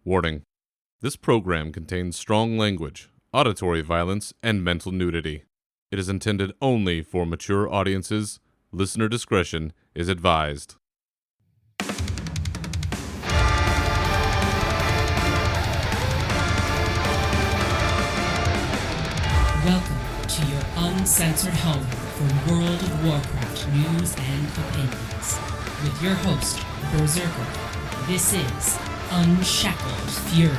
Warning. This program contains strong language, auditory violence, and mental nudity. It is intended only for mature audiences. Listener discretion is advised. Welcome to your uncensored home for World of Warcraft news and opinions. With your host, Berzerker, this is Unshackled Fury.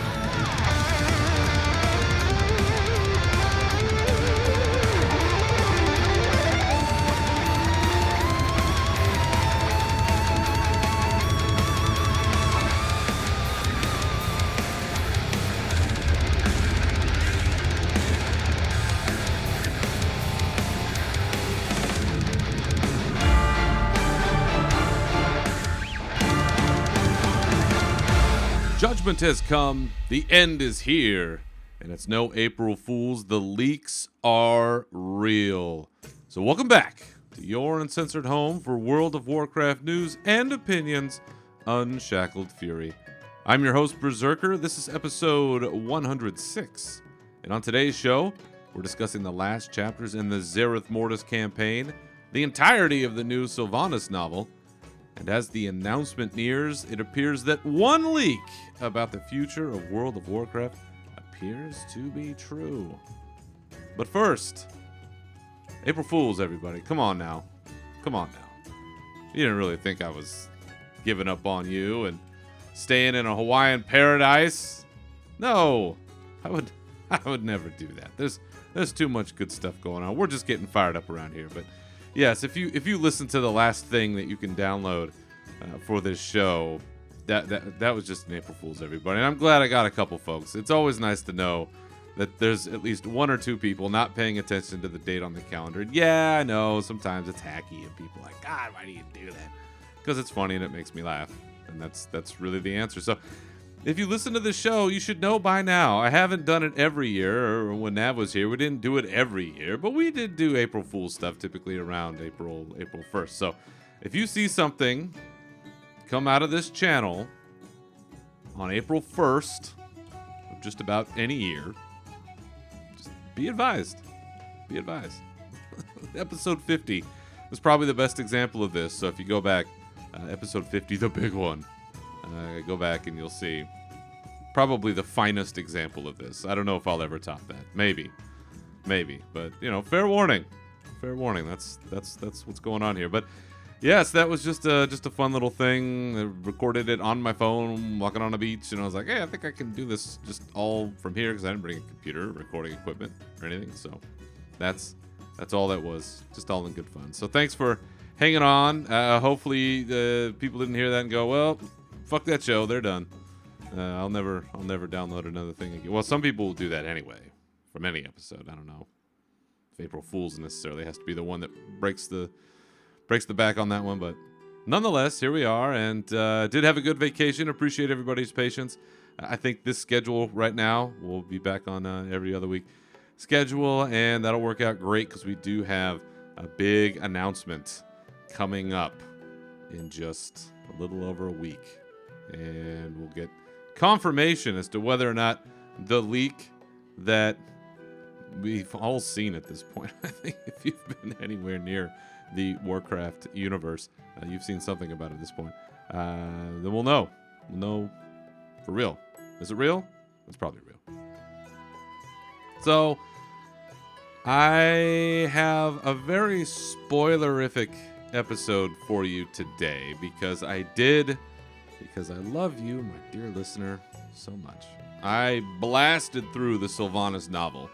Judgment has come, the end is here, and it's no April Fools, the leaks are real. So welcome back to your uncensored home for World of Warcraft news and opinions, Unshackled Fury. I'm your host, Berzerker. This is episode 106, and on today's show, we're discussing the last chapters in the Zereth Mortis campaign, the entirety of the new Sylvanas novel, and as the announcement nears, it appears that one leak about the future of World of Warcraft appears to be true. But first, April Fools, everybody. Come on now. Come on now. You didn't really think I was giving up on you and staying in a Hawaiian paradise? No, I would never do that. There's too much good stuff going on. We're just getting fired up around here, but yes, if you listen to the last thing that you can download for this show, that was just an April Fool's, everybody. And I'm glad I got a couple folks. It's always nice to know that there's at least one or two people not paying attention to the date on the calendar. And yeah, I know sometimes it's hacky and people are like, God, why do you do that? Because it's funny and it makes me laugh, and that's really the answer. So if you listen to the show, you should know by now. I haven't done it every year, or when Nav was here, we didn't do it every year, but we did do April Fool's stuff typically around April 1st. So if you see something come out of this channel on April 1st of just about any year, just be advised. Be advised. Episode 50 was probably the best example of this. So if you go back, episode 50, the big one, go back and you'll see probably the finest example of this. I don't know if I'll ever top that. Maybe, but fair warning. That's what's going on here. But yes, that was just a fun little thing. I recorded it on my phone, walking on a beach, and I was like, hey, I think I can do this just all from here because I didn't bring a computer, recording equipment, or anything. So that's all that was, just all in good fun. So thanks for hanging on. Hopefully, people didn't hear that and go, well, fuck that show, they're done. I'll never download another thing again. Well, some people will do that anyway from any episode. I don't know if April Fool's necessarily has to be the one that breaks the back on that one, but nonetheless, here we are, and did have a good vacation. Appreciate everybody's patience. I think this schedule right now, we'll be back on every other week schedule, and that'll work out great because we do have a big announcement coming up in just a little over a week. And we'll get confirmation as to whether or not the leak that we've all seen at this point, I think if you've been anywhere near the Warcraft universe, you've seen something about it at this point, then we'll know. We'll know for real. Is it real? It's probably real. So, I have a very spoilerific episode for you today because I love you, my dear listener, so much. I blasted through the Sylvanas novel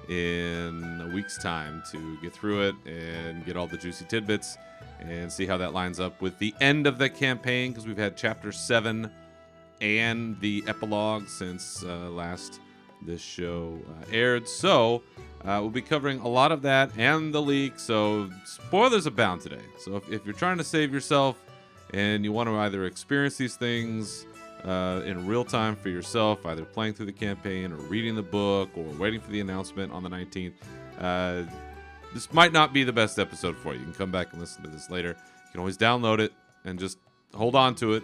in a week's time to get through it and get all the juicy tidbits and see how that lines up with the end of the campaign, because we've had chapter 7 and the epilogue since last this show aired. So we'll be covering a lot of that and the leak. So spoilers abound today. So if you're trying to save yourself and you want to either experience these things in real time for yourself, either playing through the campaign or reading the book or waiting for the announcement on the 19th, this might not be the best episode for you. You can come back and listen to this later. You can always download it and just hold on to it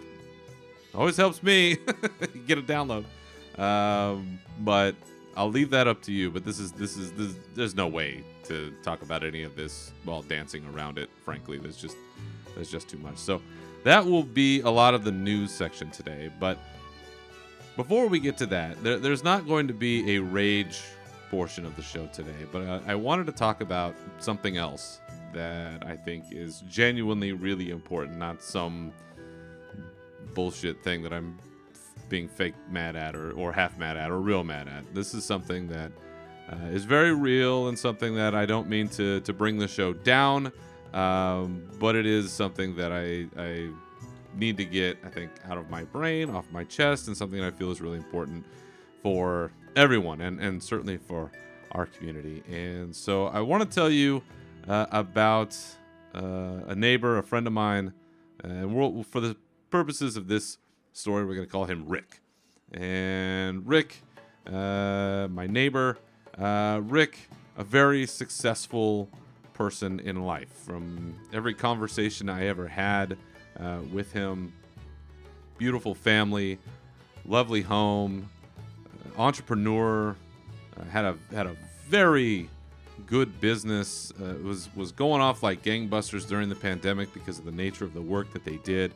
Always helps me get a download. But I'll leave that up to you. But this is there's no way to talk about any of this while dancing around it. Frankly, there's just too much. So that will be a lot of the news section today. But before we get to that, there's not going to be a rage portion of the show today. But I wanted to talk about something else that I think is genuinely really important, not some bullshit thing that I'm being fake mad at or half mad at or real mad at. This is something that is very real and something that I don't mean to bring the show down, but it is something that I need to get, I think, out of my brain, off my chest, and something I feel is really important for everyone and certainly for our community. And so I want to tell you about a neighbor, a friend of mine, and for the purposes of this story, we're going to call him Rick. And Rick, my neighbor, Rick, a very successful person in life. From every conversation I ever had with him, beautiful family, lovely home, entrepreneur, had a very good business, was going off like gangbusters during the pandemic because of the nature of the work that they did.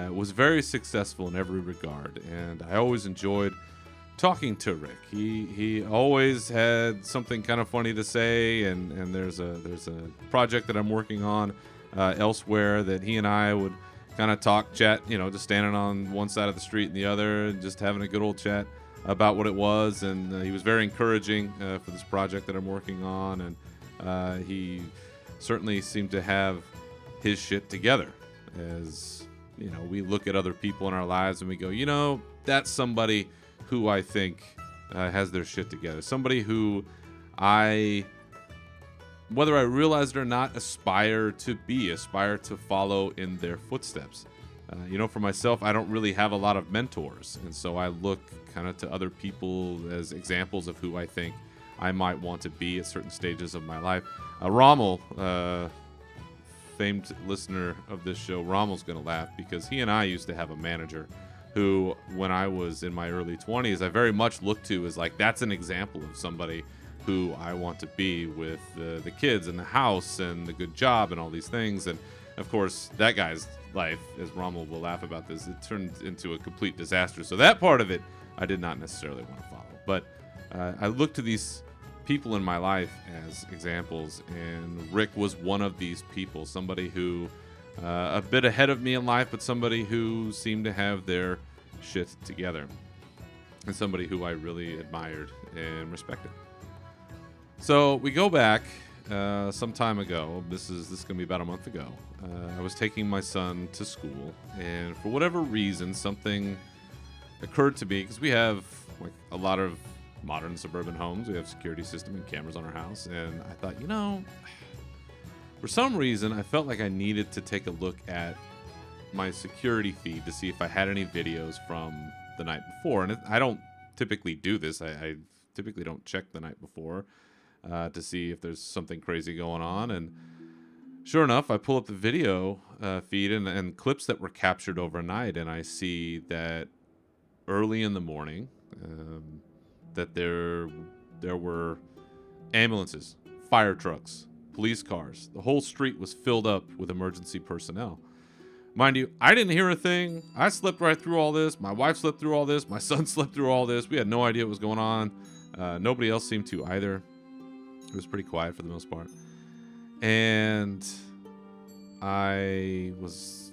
Was very successful in every regard, and I always enjoyed talking to Rick. He always had something kind of funny to say, and there's a project that I'm working on elsewhere that he and I would kind of chat, just standing on one side of the street and the other, and just having a good old chat about what it was. And he was very encouraging for this project that I'm working on, and he certainly seemed to have his shit together. As we look at other people in our lives and we go, that's somebody who I think has their shit together. Somebody who whether I realize it or not, aspire to follow in their footsteps. For myself, I don't really have a lot of mentors. And so I look kind of to other people as examples of who I think I might want to be at certain stages of my life. Rommel, famed listener of this show, Rommel's going to laugh because he and I used to have a manager who, when I was in my early 20s, I very much looked to as like, that's an example of somebody who I want to be with the kids and the house and the good job and all these things. And of course, that guy's life, as Rommel will laugh about this, it turned into a complete disaster. So that part of it, I did not necessarily want to follow. But I looked to these people in my life as examples, and Rick was one of these people. Somebody who a bit ahead of me in life, but somebody who seemed to have their shit together, and somebody who I really admired and respected. So we go back some time ago. This is going to be about a month ago. I was taking my son to school, and for whatever reason, something occurred to me, because we have like a lot of modern suburban homes. We have security system and cameras on our house, and I thought, for some reason, I felt like I needed to take a look at my security feed to see if I had any videos from the night before. And I don't typically do this. I typically don't check the night before to see if there's something crazy going on. And sure enough, I pull up the video feed and clips that were captured overnight, and I see that early in the morning that there were ambulances, fire trucks, police cars. The whole street was filled up with emergency personnel. Mind you, I didn't hear a thing. I slept right through all this. My wife slept through all this. My son slept through all this. We had no idea what was going on. Nobody else seemed to either. It was pretty quiet for the most part. And I was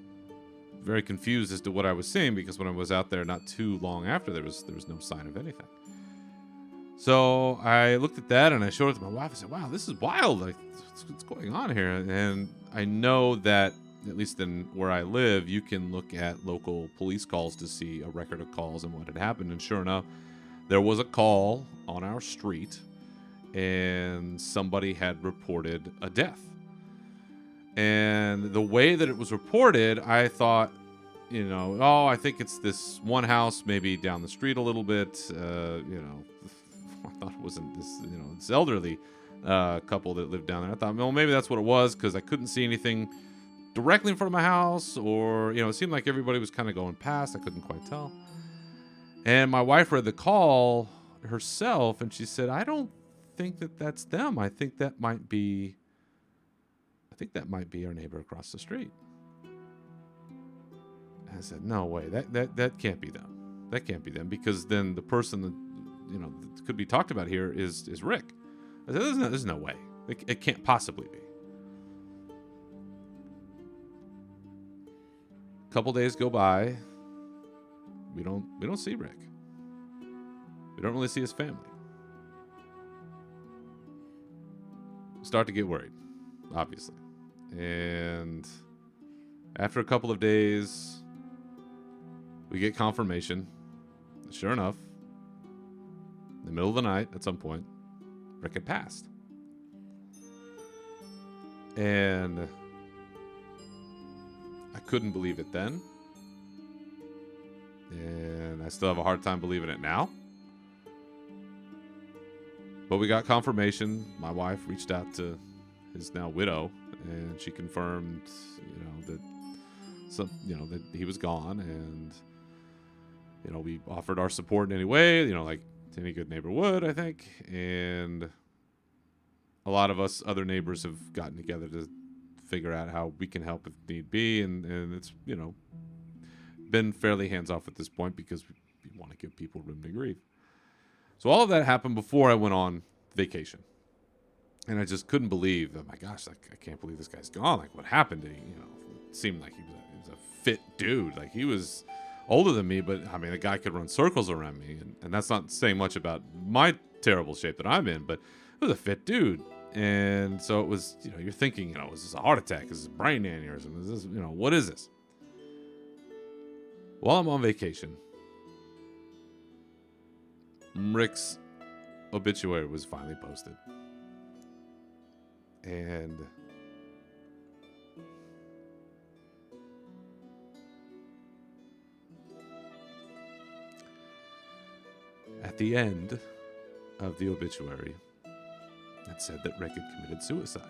very confused as to what I was seeing, because when I was out there not too long after, there was no sign of anything. So I looked at that and I showed it to my wife. I said, wow, this is wild. Like, what's going on here? And I know that, at least in where I live, you can look at local police calls to see a record of calls and what had happened. And sure enough, there was a call on our street, and somebody had reported a death. And the way that it was reported, I thought, I think it's this one house, maybe down the street a little bit. I thought it wasn't this elderly couple that lived down there. I thought, well, maybe that's what it was, because I couldn't see anything directly in front of my house, or, it seemed like everybody was kind of going past. I couldn't quite tell. And my wife read the call herself, and she said, I don't think that that's them. I think that might be our neighbor across the street. And I said, no way, that can't be them. That can't be them, because then the person that could be talked about here is Rick. I said, there's no way. It can't possibly be. A couple days go by. We don't see Rick. We don't really see his family. We start to get worried, obviously. And after a couple of days, we get confirmation. Sure enough, in the middle of the night, at some point, Rick had passed. And I couldn't believe it then. And I still have a hard time believing it now. But we got confirmation. My wife reached out to his now widow, and she confirmed, that he was gone, and we offered our support in any way, like any good neighbor would, I think. And a lot of us other neighbors have gotten together to figure out how we can help if need be, and it's been fairly hands off at this point because we want to give people room to grieve. So all of that happened before I went on vacation, and I just couldn't believe, oh my gosh, I can't believe this guy's gone. Like, what happened to him? It seemed like he was a fit dude. Like, he was older than me, but I mean, the guy could run circles around me, and that's not saying much about my terrible shape that I'm in, but it was a fit dude. And so it was, you're thinking, is this a heart attack? Is this a brain aneurysm? Is this, what is this? While I'm on vacation, Rick's obituary was finally posted. And at the end of the obituary, it said that Rick had committed suicide.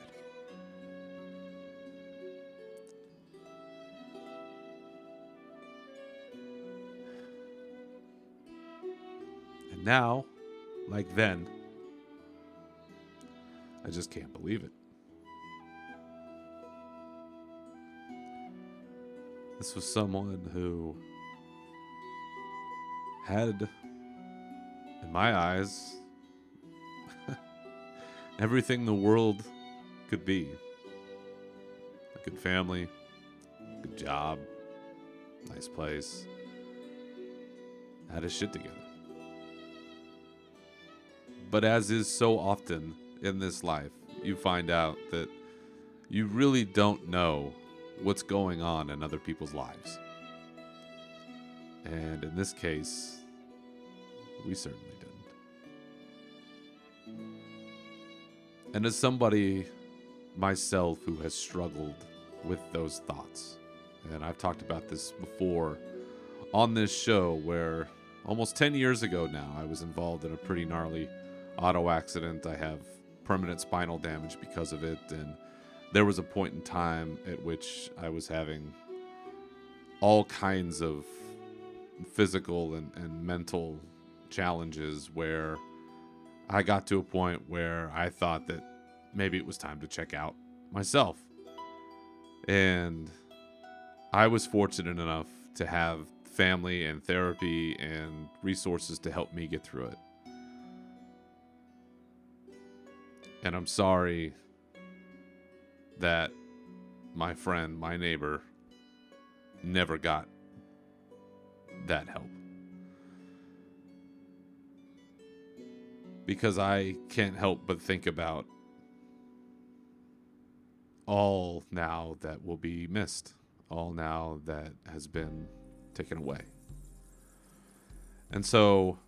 And now, like then, I just can't believe it. This was someone who had, in my eyes, everything the world could be. A good family, good job, nice place. Had his shit together. But as is so often in this life, you find out that you really don't know what's going on in other people's lives. And in this case, we certainly didn't. And as somebody myself who has struggled with those thoughts, and I've talked about this before on this show, where almost 10 years ago now, I was involved in a pretty gnarly auto accident. I have permanent spinal damage because of it, and there was a point in time at which I was having all kinds of physical and mental challenges where I got to a point where I thought that maybe it was time to check out myself. And I was fortunate enough to have family and therapy and resources to help me get through it. And I'm sorry that my friend, my neighbor, never got that help. Because I can't help but think about all now that will be missed, all now that has been taken away. And so,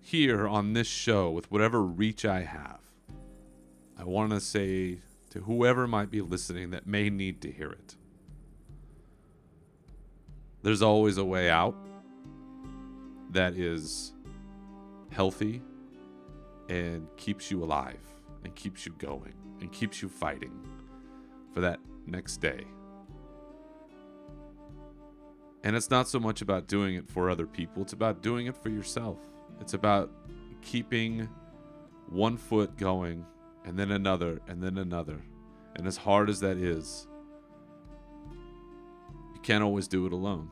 here on this show, with whatever reach I have, I want to say to whoever might be listening that may need to hear it, there's always a way out that is healthy and keeps you alive and keeps you going and keeps you fighting for that next day And it's not so much about doing it for other people. It's about doing it for yourself. It's about keeping one foot going and then another and then another. And as hard as that is, you can't always do it alone.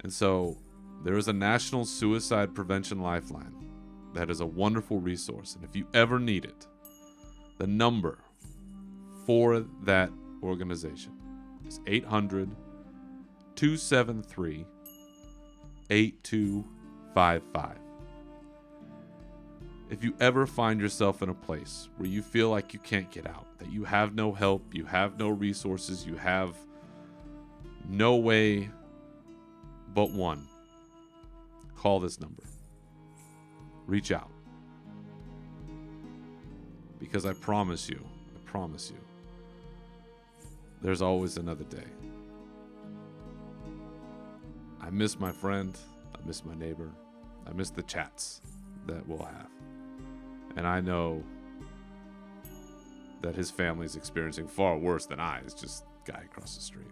And so there is a National Suicide Prevention Lifeline that is a wonderful resource. And if you ever need it, the number for that organization is 800-273-8255. If you ever find yourself in a place where you feel like you can't get out, that you have no help, you have no resources, you have no way but one, call this number. Reach out. Because I promise you, there's always another day. I miss my friend, I miss my neighbor, I miss the chats that we'll have. And I know that his family's experiencing far worse than I. It's just a guy across the street.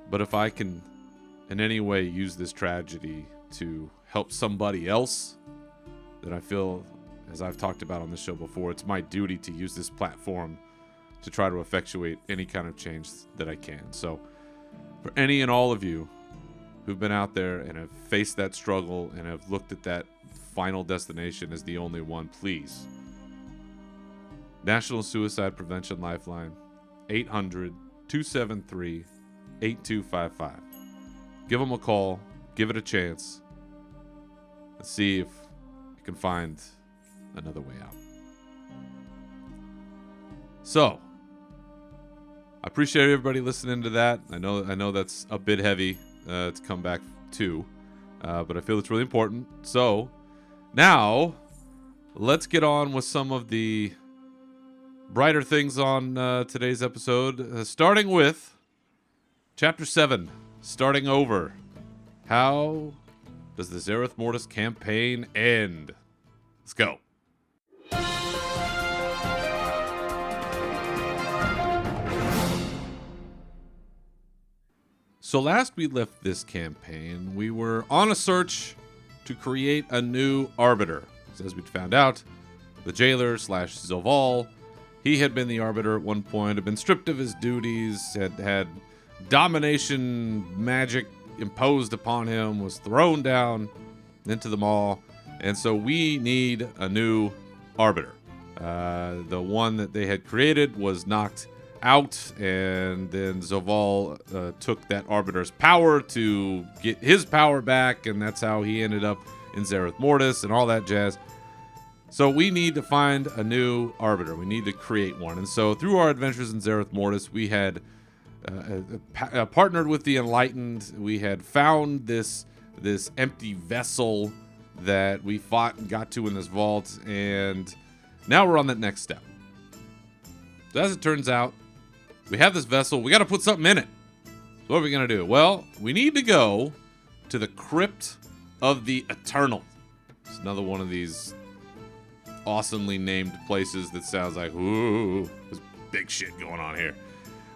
But if I can in any way use this tragedy to help somebody else, then I feel, as I've talked about on this show before, it's my duty to use this platform to try to effectuate any kind of change that I can. So for any and all of you who've been out there and have faced that struggle and have looked at that final destination as the only one, please. National Suicide Prevention Lifeline, 800-273-8255. Give them a call, give it a chance, and see if you can find another way out. So, I appreciate everybody listening to that. I know that's a bit heavy to come back to, but I feel it's really important. So, now, let's get on with some of the brighter things on today's episode, starting with Chapter 7, Starting Over. How does the Zereth Mortis campaign end? Let's go. So last we left this campaign, we were on a search to create a new arbiter. So as we'd found out, the jailer / Zoval, he had been the arbiter at one point, had been stripped of his duties, had domination magic imposed upon him, was thrown down into the maw, and so we need a new arbiter. The one that they had created was knocked out, and then Zoval took that arbiter's power to get his power back, and that's how he ended up in Zereth Mortis and all that jazz. So we need to find a new arbiter. We need to create one. And so through our adventures in Zereth Mortis, we had partnered with the Enlightened. We had found this empty vessel that we fought and got to in this vault, and now we're on that next step. So as it turns out, we have this vessel. We got to put something in it. So what are we going to do? Well, we need to go to the Crypt of the Eternal. It's another one of these awesomely named places that sounds like, ooh, there's big shit going on here.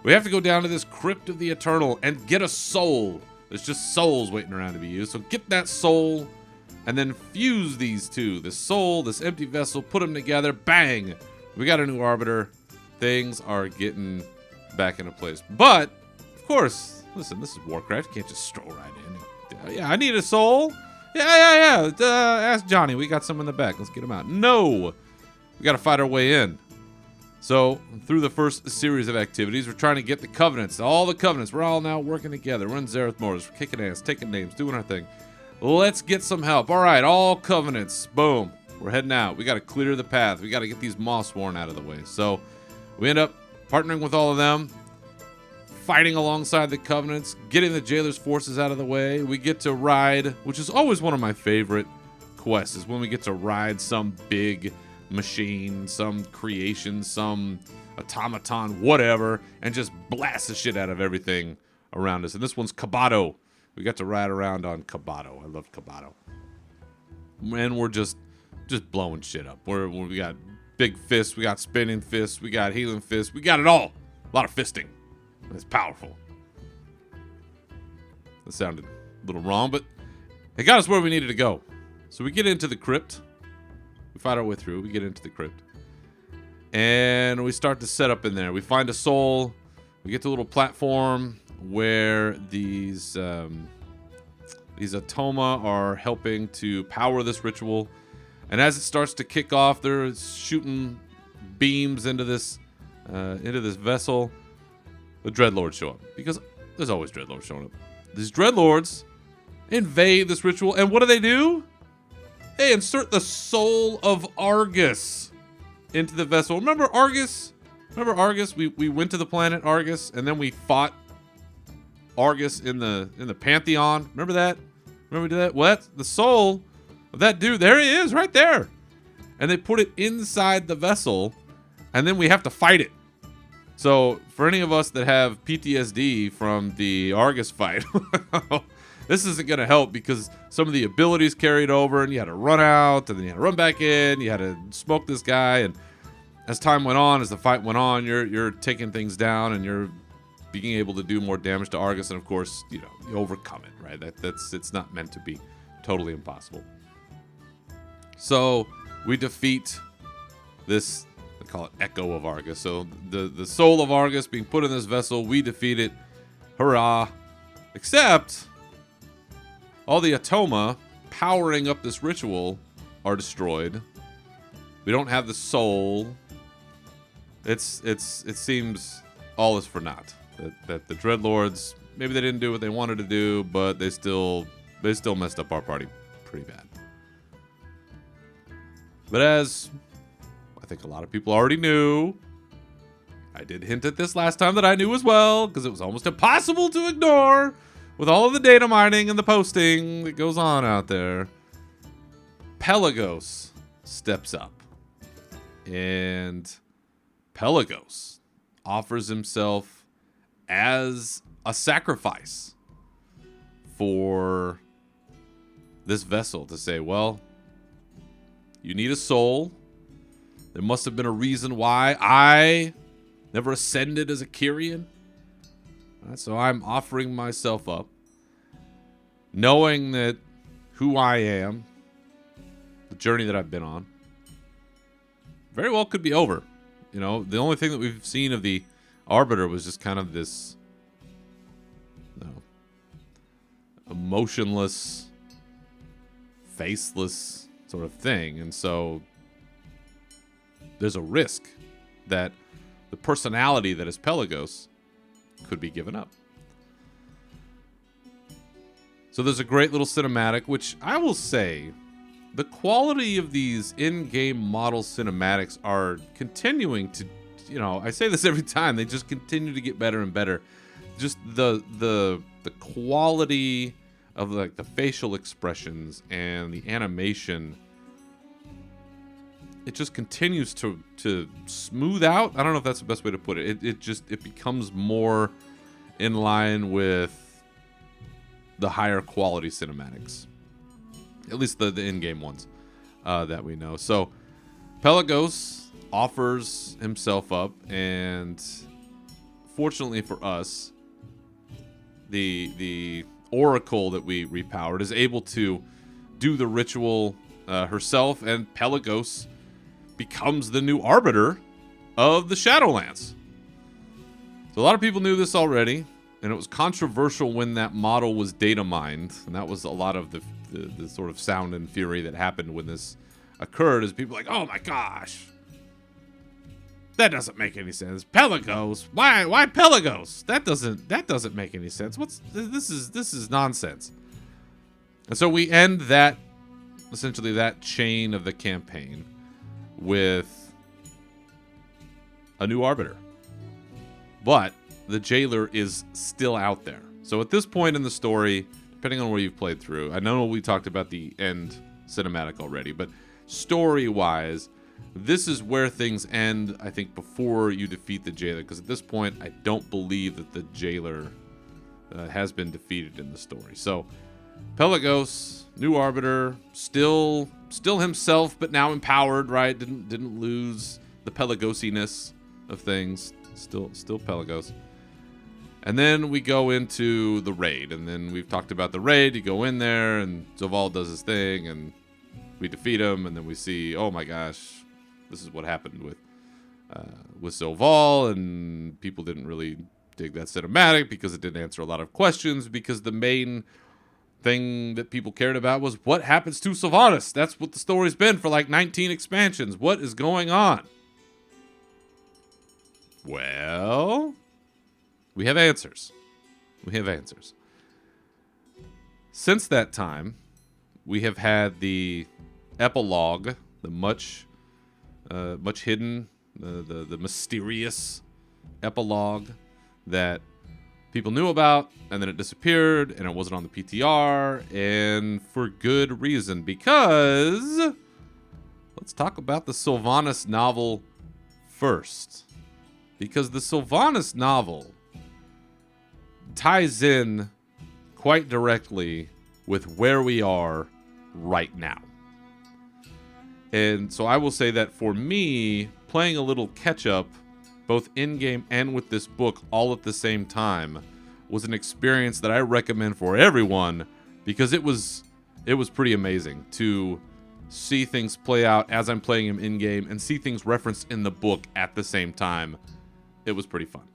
We have to go down to this Crypt of the Eternal and get a soul. There's just souls waiting around to be used. So get that soul and then fuse these two. This soul, this empty vessel, put them together. Bang! We got a new arbiter. Things are getting back into place. But, of course, listen, this is Warcraft. You can't just stroll right in. Yeah, I need a soul. Yeah. Ask Johnny. We got some in the back. Let's get him out. No! We got to fight our way in. So, through the first series of activities, we're trying to get the Covenants. All the Covenants. We're all now working together. We're in Zereth Mortis. We're kicking ass, taking names, doing our thing. Let's get some help. All right, all Covenants. Boom. We're heading out. We got to clear the path. We got to get these Mossworn out of the way. So, we end up partnering with all of them, fighting alongside the Covenants, getting the Jailer's forces out of the way. We get to ride, which is always one of my favorite quests, is when we get to ride some big machine, some creation, some automaton, whatever, and just blast the shit out of everything around us. And this one's Kabato. We got to ride around on Kabato. I love Kabato. And we're just blowing shit up. We got big fists, we got spinning fists, we got healing fists, we got it all. A lot of fisting. It's powerful. That sounded a little wrong, but it got us where we needed to go. So we get into the crypt. We fight our way through. We get into the crypt. And we start to set up in there. We find a soul. We get to a little platform where these Atoma are helping to power this ritual. And as it starts to kick off, they're shooting beams into this vessel. The Dreadlords show up. Because there's always Dreadlords showing up. These Dreadlords invade this ritual. And what do? They insert the soul of Argus into the vessel. Remember Argus? We went to the planet Argus, and then we fought Argus in the Pantheon. Remember that? Remember we did that? Well, that's the soul of that dude. There he is, right there. And they put it inside the vessel, and then we have to fight it. So for any of us that have PTSD from the Argus fight, this isn't going to help because some of the abilities carried over, and you had to run out, and then you had to run back in. You had to smoke this guy, and as time went on, as the fight went on, you're taking things down, and you're being able to do more damage to Argus, and of course, you overcome it, right? It's not meant to be totally impossible. So we defeat this. They call it Echo of Argus. So the soul of Argus being put in this vessel, we defeat it. Hurrah! Except all the Atoma powering up this ritual are destroyed. We don't have the soul. It seems all is for naught. That the Dreadlords, maybe they didn't do what they wanted to do, but they still messed up our party pretty bad. But as I think a lot of people already knew, I did hint at this last time that I knew as well, because it was almost impossible to ignore with all of the data mining and the posting that goes on out there. Pelagos steps up, and Pelagos offers himself as a sacrifice for this vessel to say, well, you need a soul. There must have been a reason why I never ascended as a Kyrian. Right, so I'm offering myself up, knowing that who I am, the journey that I've been on, very well could be over. The only thing that we've seen of the Arbiter was just kind of this emotionless, faceless sort of thing. And so there's a risk that the personality that is Pelagos could be given up. So there's a great little cinematic, which I will say, the quality of these in-game model cinematics are continuing to, I say this every time, they just continue to get better and better. Just the quality of like the facial expressions and the animation, it just continues to smooth out. I don't know if that's the best way to put it. It becomes more in line with the higher quality cinematics, at least the in-game ones that we know. So Pelagos offers himself up, and fortunately for us, the Oracle that we repowered is able to do the ritual herself, and Pelagos becomes the new arbiter of the Shadowlands. So a lot of people knew this already, and it was controversial when that model was data mined, and that was a lot of the sort of sound and fury that happened when this occurred, is people like, oh my gosh, that doesn't make any sense. Pelagos, why Pelagos? That doesn't make any sense. This is nonsense. And so we end that, essentially that chain of the campaign, with a new arbiter. But the jailer is still out there. So at this point in the story, depending on where you've played through, I know we talked about the end cinematic already, but story-wise, this is where things end, I think, before you defeat the jailer, because at this point, I don't believe that the jailer has been defeated in the story. So Pelagos, new arbiter, still himself, but now empowered, right? Didn't lose the Pelagosiness of things. Still Pelagos. And then we go into the raid, and then we've talked about the raid. You go in there, and Zoval does his thing, and we defeat him, and then we see, oh my gosh, this is what happened with Zoval, and people didn't really dig that cinematic because it didn't answer a lot of questions, because the main thing that people cared about was what happens to Sylvanas. That's what the story's been for like 19 expansions. What is going on? Well, we have answers. Since that time, we have had the epilogue, the much hidden, the mysterious epilogue that people knew about, and then it disappeared, and it wasn't on the PTR, and for good reason, because let's talk about the Sylvanas novel first. Because the Sylvanas novel ties in quite directly with where we are right now. And so I will say that for me, playing a little catch-up, both in-game and with this book all at the same time, was an experience that I recommend for everyone, because it was pretty amazing to see things play out as I'm playing them in-game and see things referenced in the book at the same time. It was pretty fun.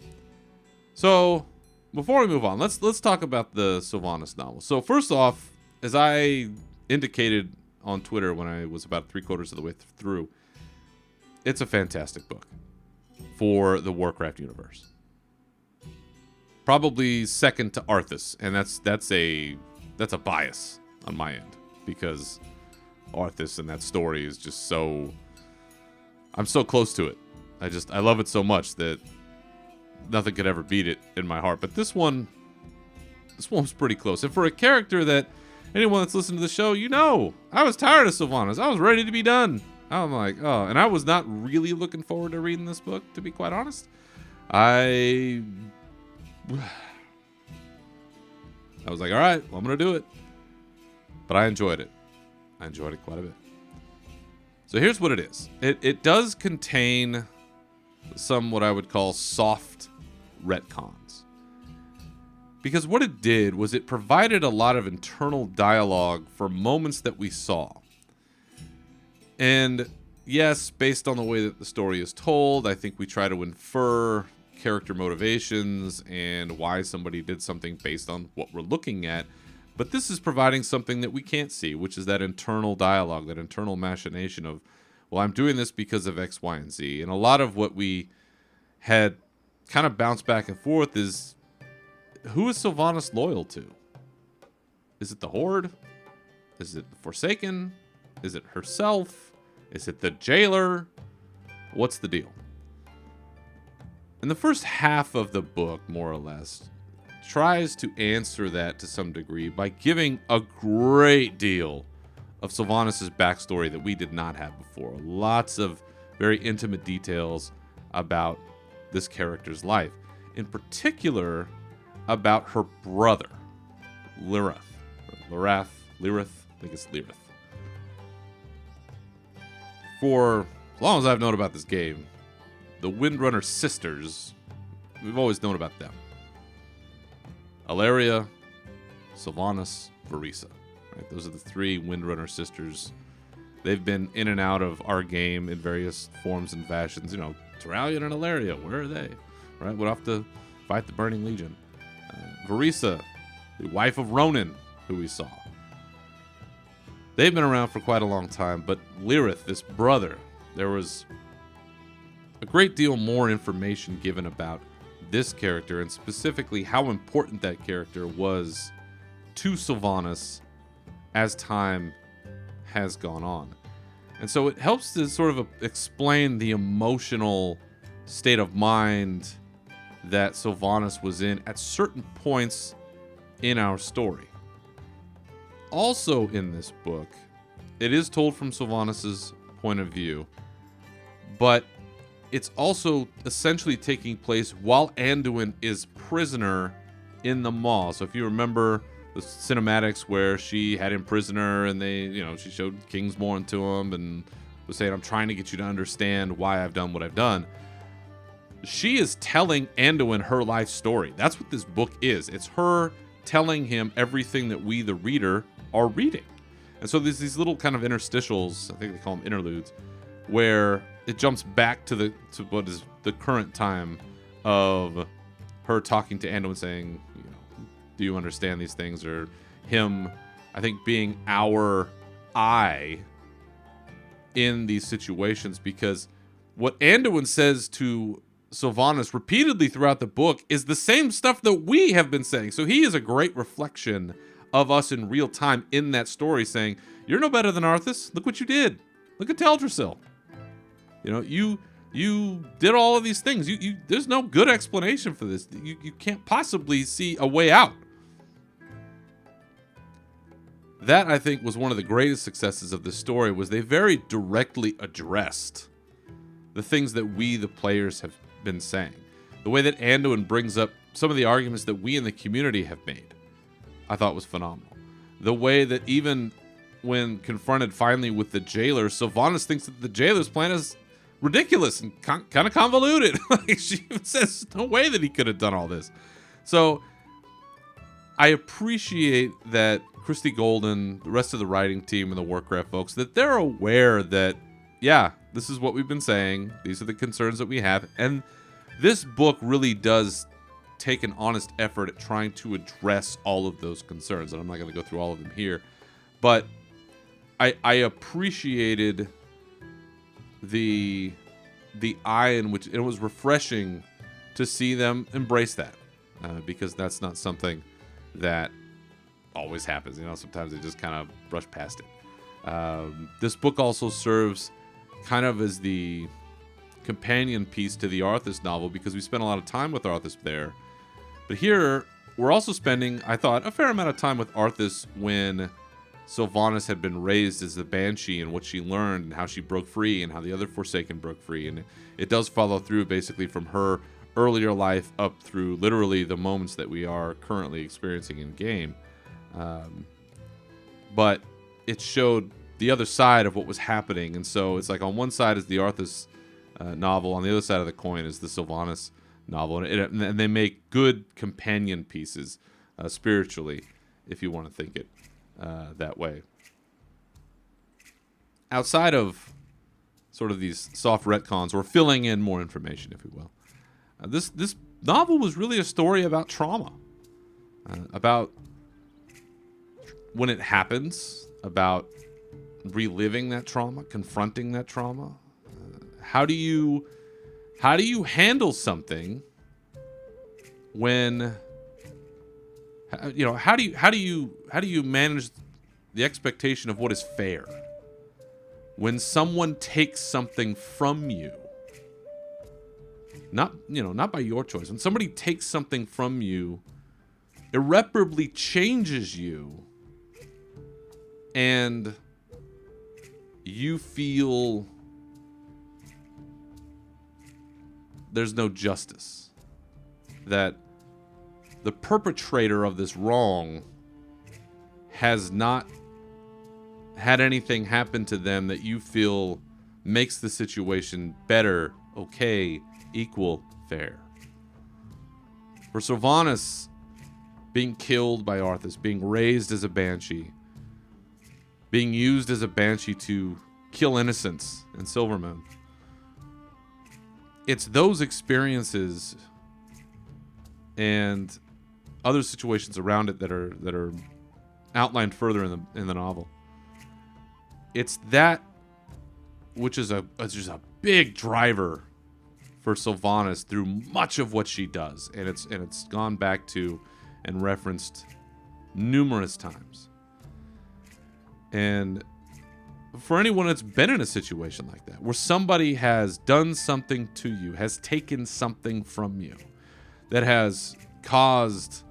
So, before we move on, let's talk about the Sylvanas novel. So, first off, as I indicated on Twitter when I was about 3/4 of the way through, it's a fantastic book for the Warcraft universe. Probably second to Arthas, and that's a bias on my end, because Arthas and that story is just so, I'm so close to it. I love it so much that nothing could ever beat it in my heart. But this one's pretty close. And for a character that anyone that's listened to the show, you know, I was tired of Sylvanas. I was ready to be done. I'm like, oh, and I was not really looking forward to reading this book, to be quite honest. I was like, all right, well, I'm going to do it. But I enjoyed it. I enjoyed it quite a bit. So here's what it is. It does contain some what I would call soft retcons. Because what it did was it provided a lot of internal dialogue for moments that we saw. And yes, based on the way that the story is told, I think we try to infer character motivations and why somebody did something based on what we're looking at. But this is providing something that we can't see, which is that internal dialogue, that internal machination of, well, I'm doing this because of X, Y, and Z. And a lot of what we had kind of bounced back and forth is, who is Sylvanas loyal to? Is it the Horde? Is it the Forsaken? Is it herself? Is it the jailer? What's the deal? And the first half of the book, more or less, tries to answer that to some degree by giving a great deal of Sylvanas' backstory that we did not have before. Lots of very intimate details about this character's life. In particular, about her brother, Lirath. Lirath? I think it's Lirath. For as long as I've known about this game, the Windrunner sisters, we've always known about them. Alaria, Sylvanas, Verisa. Right? Those are the three Windrunner sisters. They've been in and out of our game in various forms and fashions. You know, Turalian and Alaria, where are they? Right? Went off to fight the Burning Legion. Verisa, the wife of Ronan, who we saw. They've been around for quite a long time, but Lirath, this brother, there was a great deal more information given about this character, and specifically how important that character was to Sylvanas as time has gone on. And so it helps to sort of explain the emotional state of mind that Sylvanas was in at certain points in our story. Also in this book, it is told from Sylvanas' point of view, but it's also essentially taking place while Anduin is prisoner in the Maw. So if you remember the cinematics where she had him prisoner and she showed Kingsmorn to him and was saying, I'm trying to get you to understand why I've done what I've done. she is telling Anduin her life story. That's what this book is. It's her telling him everything that we, the reader, are reading. And so there's these little kind of interstitials, I think they call them interludes, where it jumps back to what is the current time of her talking to Anduin, saying, do you understand these things? Or him, I think, being our eye in these situations, because what Anduin says to Sylvanas repeatedly throughout the book is the same stuff that we have been saying. So he is a great reflection of us in real time in that story, saying, you're no better than Arthas. Look what you did. Look at Teldrassil. You did all of these things. There's no good explanation for this. You can't possibly see a way out. That, I think, was one of the greatest successes of this story, was they very directly addressed the things that we, the players, have been saying. The way that Anduin brings up some of the arguments that we in the community have made, I thought was phenomenal. The way that even when confronted finally with the jailer, Sylvanas thinks that the jailer's plan is ridiculous and kind of convoluted. She even says, no way that he could have done all this. So I appreciate that Christy Golden, the rest of the writing team and the Warcraft folks, that they're aware that, yeah, this is what we've been saying. These are the concerns that we have. And this book really does take an honest effort at trying to address all of those concerns. And I'm not going to go through all of them here. But I appreciated the eye in which it was refreshing to see them embrace that. Because that's not something that always happens. Sometimes they just kind of brush past it. This book also serves kind of as the companion piece to the Arthas novel, because we spent a lot of time with Arthas there. But here, we're also spending, I thought, a fair amount of time with Arthas when Sylvanas had been raised as the Banshee, and what she learned and how she broke free and how the other Forsaken broke free. And it does follow through basically from her earlier life up through literally the moments that we are currently experiencing in game. But it showed the other side of what was happening. And so it's like on one side is the Arthas novel, on the other side of the coin is the Sylvanas novel. And they make good companion pieces spiritually, if you want to think it that way. Outside of sort of these soft retcons, or filling in more information, if you will, this novel was really a story about trauma, about when it happens, about reliving that trauma, confronting that trauma. How do you handle something when how do you manage the expectation of what is fair when someone takes something from you? Not by your choice. When somebody takes something from you, irreparably changes you, and you feel there's no justice, that the perpetrator of this wrong has not had anything happen to them that you feel makes the situation better, okay, equal, fair. For Sylvanas being killed by Arthas, being raised as a Banshee, being used as a Banshee to kill innocents in Silvermoon, it's those experiences and other situations around it that are outlined further in the novel. It's that which is just a big driver for Sylvanas through much of what she does, and it's gone back to and referenced numerous times. And for anyone that's been in a situation like that, where somebody has done something to you, has taken something from you, that has caused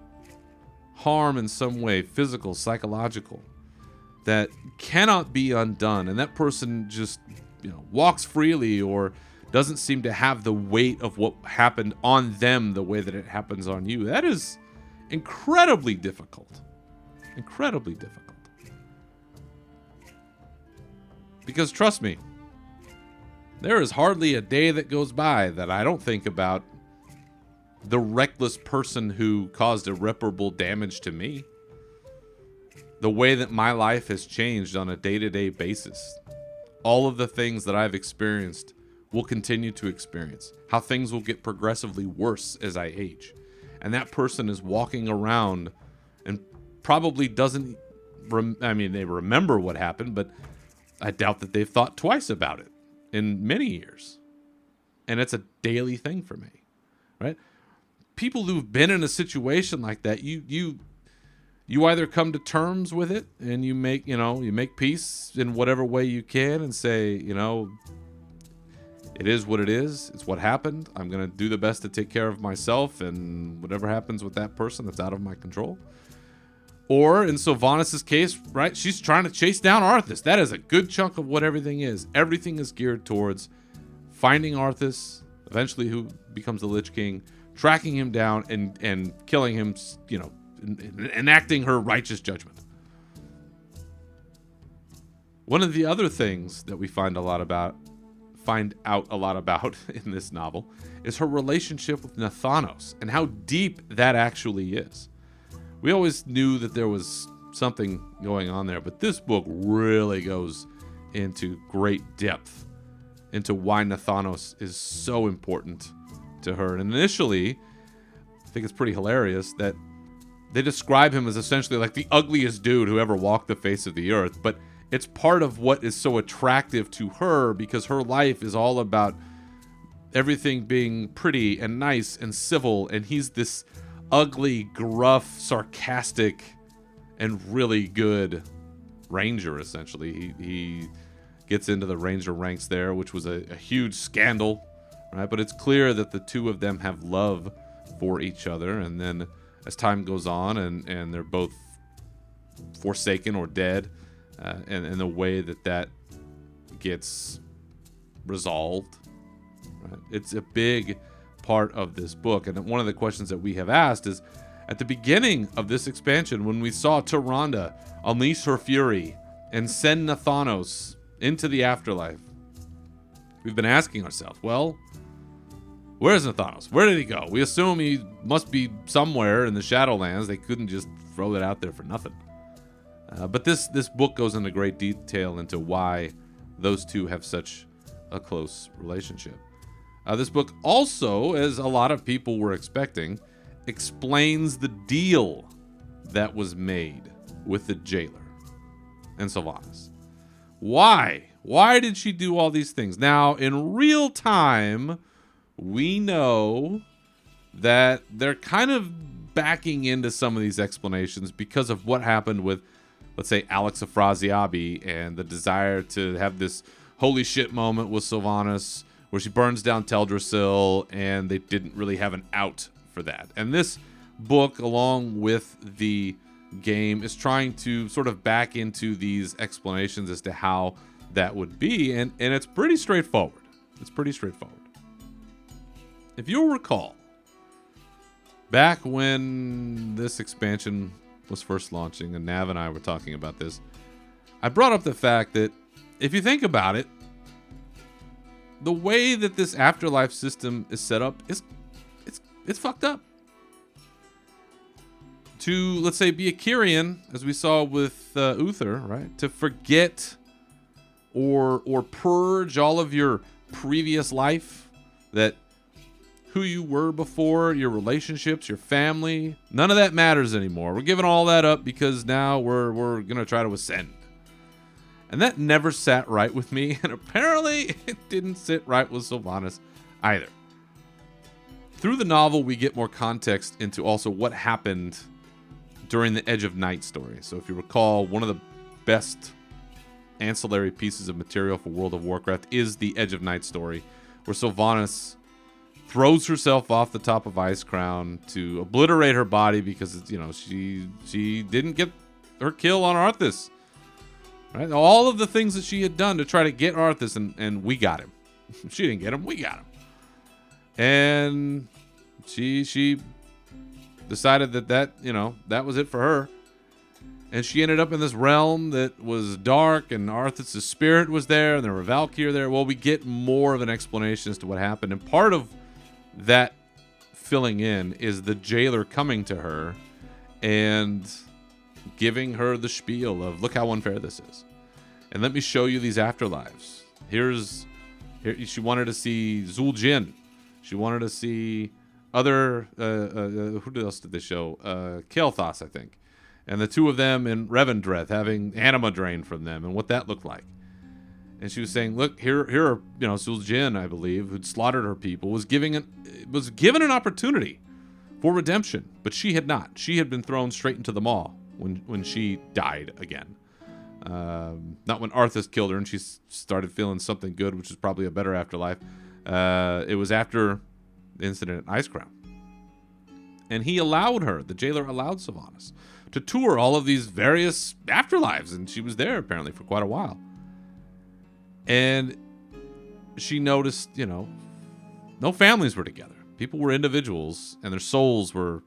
harm in some way, physical, psychological, that cannot be undone, and that person just walks freely or doesn't seem to have the weight of what happened on them the way that it happens on you, that is incredibly difficult. Incredibly difficult. Because trust me, There is hardly a day that goes by that I don't think about the reckless person who caused irreparable damage to me. The way that my life has changed on a day-to-day basis. All of the things that I've experienced will continue to experience. How things will get progressively worse as I age. And that person is walking around and probably doesn't, they remember what happened, but I doubt that they've thought twice about it in many years. And it's a daily thing for me, right? People who've been in a situation like that, you either come to terms with it and you make peace in whatever way you can and say, it is what it is. It's what happened. I'm going to do the best to take care of myself, and whatever happens with that person, that's out of my control. Or in Sylvanas' case, right, she's trying to chase down Arthas. That is a good chunk of what everything is. Everything is geared towards finding Arthas, eventually who becomes the Lich King, tracking him down and killing him, enacting her righteous judgment. One of the other things that we find out a lot about in this novel is her relationship with Nathanos and how deep that actually is. We always knew that there was something going on there, but this book really goes into great depth into why Nathanos is so important to her. And initially, I think it's pretty hilarious that they describe him as essentially like the ugliest dude who ever walked the face of the earth, but it's part of what is so attractive to her because her life is all about everything being pretty and nice and civil, and he's this ugly, gruff, sarcastic, and really good ranger, essentially. He gets into the ranger ranks there, which was a huge scandal, right? But it's clear that the two of them have love for each other, and then as time goes on and they're both forsaken or dead, and the way that gets resolved, right? It's a big part of this book. And one of the questions that we have asked is, at the beginning of this expansion, when we saw Tyrande unleash her fury and send Nathanos into the afterlife, we've been asking ourselves, well, where's Nathanos? Where did he go? We assume he must be somewhere in the Shadowlands. They couldn't just throw that out there for nothing. But this book goes into great detail into why those two have such a close relationship. This book also, as a lot of people were expecting, explains the deal that was made with the jailer and Sylvanas. Why? Why did she do all these things? Now, in real time, we know that they're kind of backing into some of these explanations because of what happened with, let's say, Alex Afrasiabi and the desire to have this holy shit moment with Sylvanas where she burns down Teldrassil, and they didn't really have an out for that. And this book, along with the game, is trying to sort of back into these explanations as to how that would be, and it's pretty straightforward. It's pretty straightforward. If you'll recall, back when this expansion was first launching, and Nav and I were talking about this, I brought up the fact that if you think about it, the way that this afterlife system is set up is it's fucked up. To, let's say, be a Kyrian, as we saw with Uther, right? To forget or purge all of your previous life, that who you were before, your relationships, your family, none of that matters anymore. We're giving all that up because now we're gonna try to ascend. And that never sat right with me, and apparently it didn't sit right with Sylvanas either. Through the novel, we get more context into also what happened during the Edge of Night story. So if you recall, one of the best ancillary pieces of material for World of Warcraft is the Edge of Night story, where Sylvanas throws herself off the top of Icecrown to obliterate her body because, she didn't get her kill on Arthas. Right? All of the things that she had done to try to get Arthas, and we got him. She didn't get him, we got him. And she decided that was it for her. And she ended up in this realm that was dark, and Arthas' spirit was there, and there were Valkyrie there. Well, we get more of an explanation as to what happened. And part of that filling in is the jailer coming to her and giving her the spiel of, look how unfair this is. And let me show you these afterlives. Here she wanted to see Zul'jin. She wanted to see other, who else did they show? Kael'thas, I think. And the two of them in Revendreth having anima drained from them and what that looked like. And she was saying, look, here are, Zul'jin, I believe, who'd slaughtered her people, was given an opportunity for redemption, but she had not. She had been thrown straight into the maw when she died again. Not when Arthas killed her and she started feeling something good, which is probably a better afterlife. It was after the incident at Icecrown. And he allowed her, the jailer allowed Sylvanas, to tour all of these various afterlives, and she was there apparently for quite a while. And she noticed, no families were together. People were individuals, and their souls were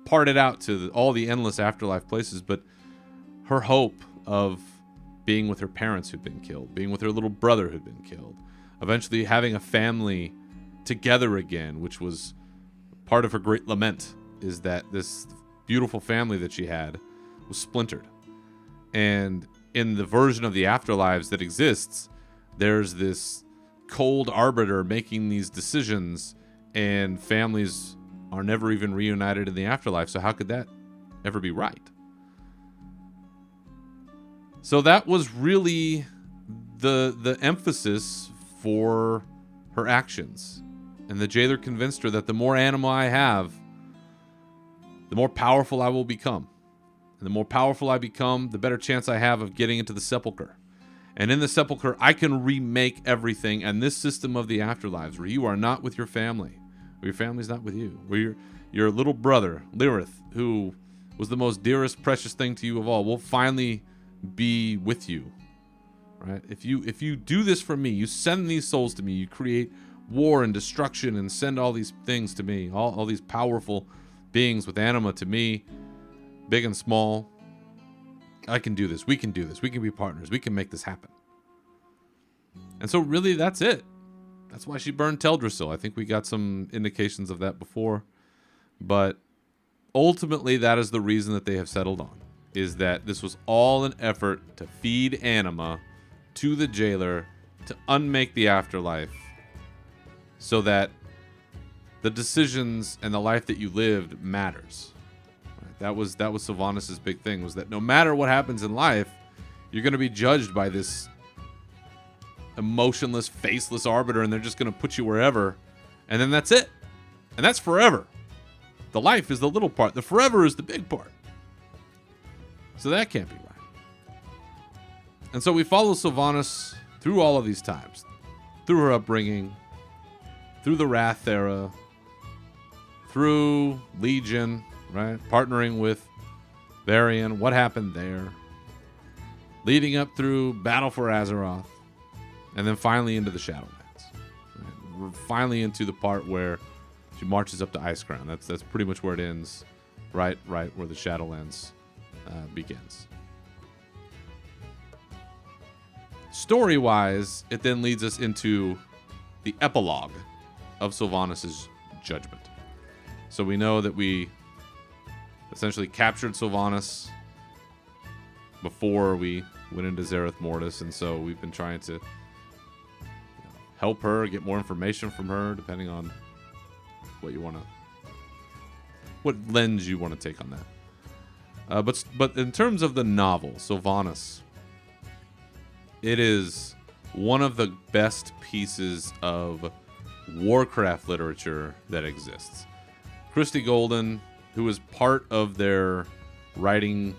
parted out to all the endless afterlife places. But her hope of being with her parents who'd been killed, being with her little brother who'd been killed, eventually having a family together again, which was part of her great lament, is that this beautiful family that she had was splintered. And in the version of the afterlives that exists, there's this cold arbiter making these decisions, and families are never even reunited in the afterlife. So how could that ever be right? So that was really the emphasis for her actions. And the jailer convinced her that the more anima I have, the more powerful I will become. And the more powerful I become, the better chance I have of getting into the sepulcher. And in the sepulcher, I can remake everything. And this system of the afterlives, where you are not with your family, where your family's not with you, where your little brother, Lirith, who was the most dearest, precious thing to you of all, will finally be with you. Right? If you do this for me, you send these souls to me, you create war and destruction and send all these things to me, all these powerful beings with anima to me, big and small. I can do this. We can do this. We can be partners. We can make this happen. And so really that's it. That's why she burned Teldrassil. I think we got some indications of that before. But ultimately that is the reason that they have settled on, is that this was all an effort to feed anima to the jailer to unmake the afterlife, so that the decisions and the life that you lived matters. Right? That was Sylvanas' big thing, was that no matter what happens in life, you're going to be judged by this emotionless, faceless arbiter, and they're just going to put you wherever, and then that's it. And that's forever. The life is the little part. The forever is the big part. So that can't be right. And so we follow Sylvanas through all of these times, through her upbringing, through the Wrath era, through Legion, right? Partnering with Varian, what happened there? Leading up through Battle for Azeroth, and then finally into the Shadowlands. Right? We're finally into the part where she marches up to Icecrown. That's pretty much where it ends, right where the Shadowlands begins. Story-wise, it then leads us into the epilogue of Sylvanas' judgment. So we know that we essentially captured Sylvanas before we went into Zereth Mortis, and so we've been trying to help her, get more information from her, depending on what lens you want to take on that. But in terms of the novel, Sylvanas, it is one of the best pieces of Warcraft literature that exists. Christy Golden, who is part of their writing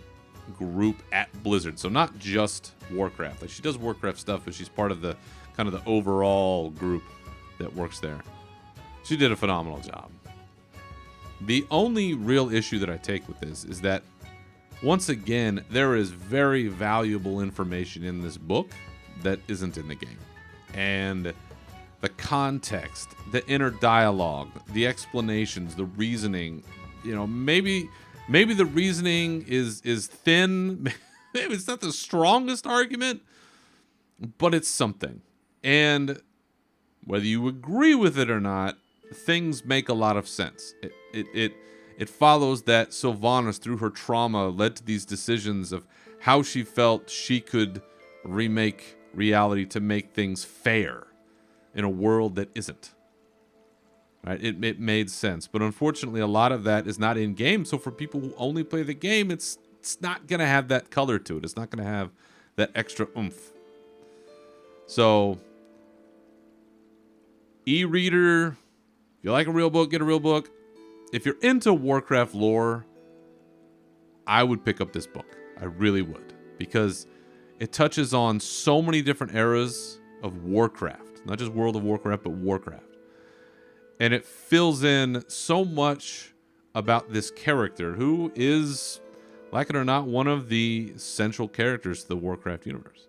group at Blizzard, so not just Warcraft. Like, she does Warcraft stuff, but she's part of the kind of the overall group that works there. She did a phenomenal job. The only real issue that I take with this is that, once again, there is very valuable information in this book that isn't in the game. And the context, the inner dialogue, the explanations, the reasoning, maybe Maybe the reasoning is thin. Maybe it's not the strongest argument, but it's something. And whether you agree with it or not, things make a lot of sense. It follows that Sylvanas, through her trauma, led to these decisions of how she felt she could remake reality to make things fair in a world that isn't. Right? It made sense. But unfortunately, a lot of that is not in game. So for people who only play the game, it's not going to have that color to it. It's not going to have that extra oomph. So, e-reader, if you like a real book, get a real book. If you're into Warcraft lore, I would pick up this book. I really would. Because it touches on so many different eras of Warcraft. Not just World of Warcraft, but Warcraft. And it fills in so much about this character who is, like it or not, one of the central characters to the Warcraft universe.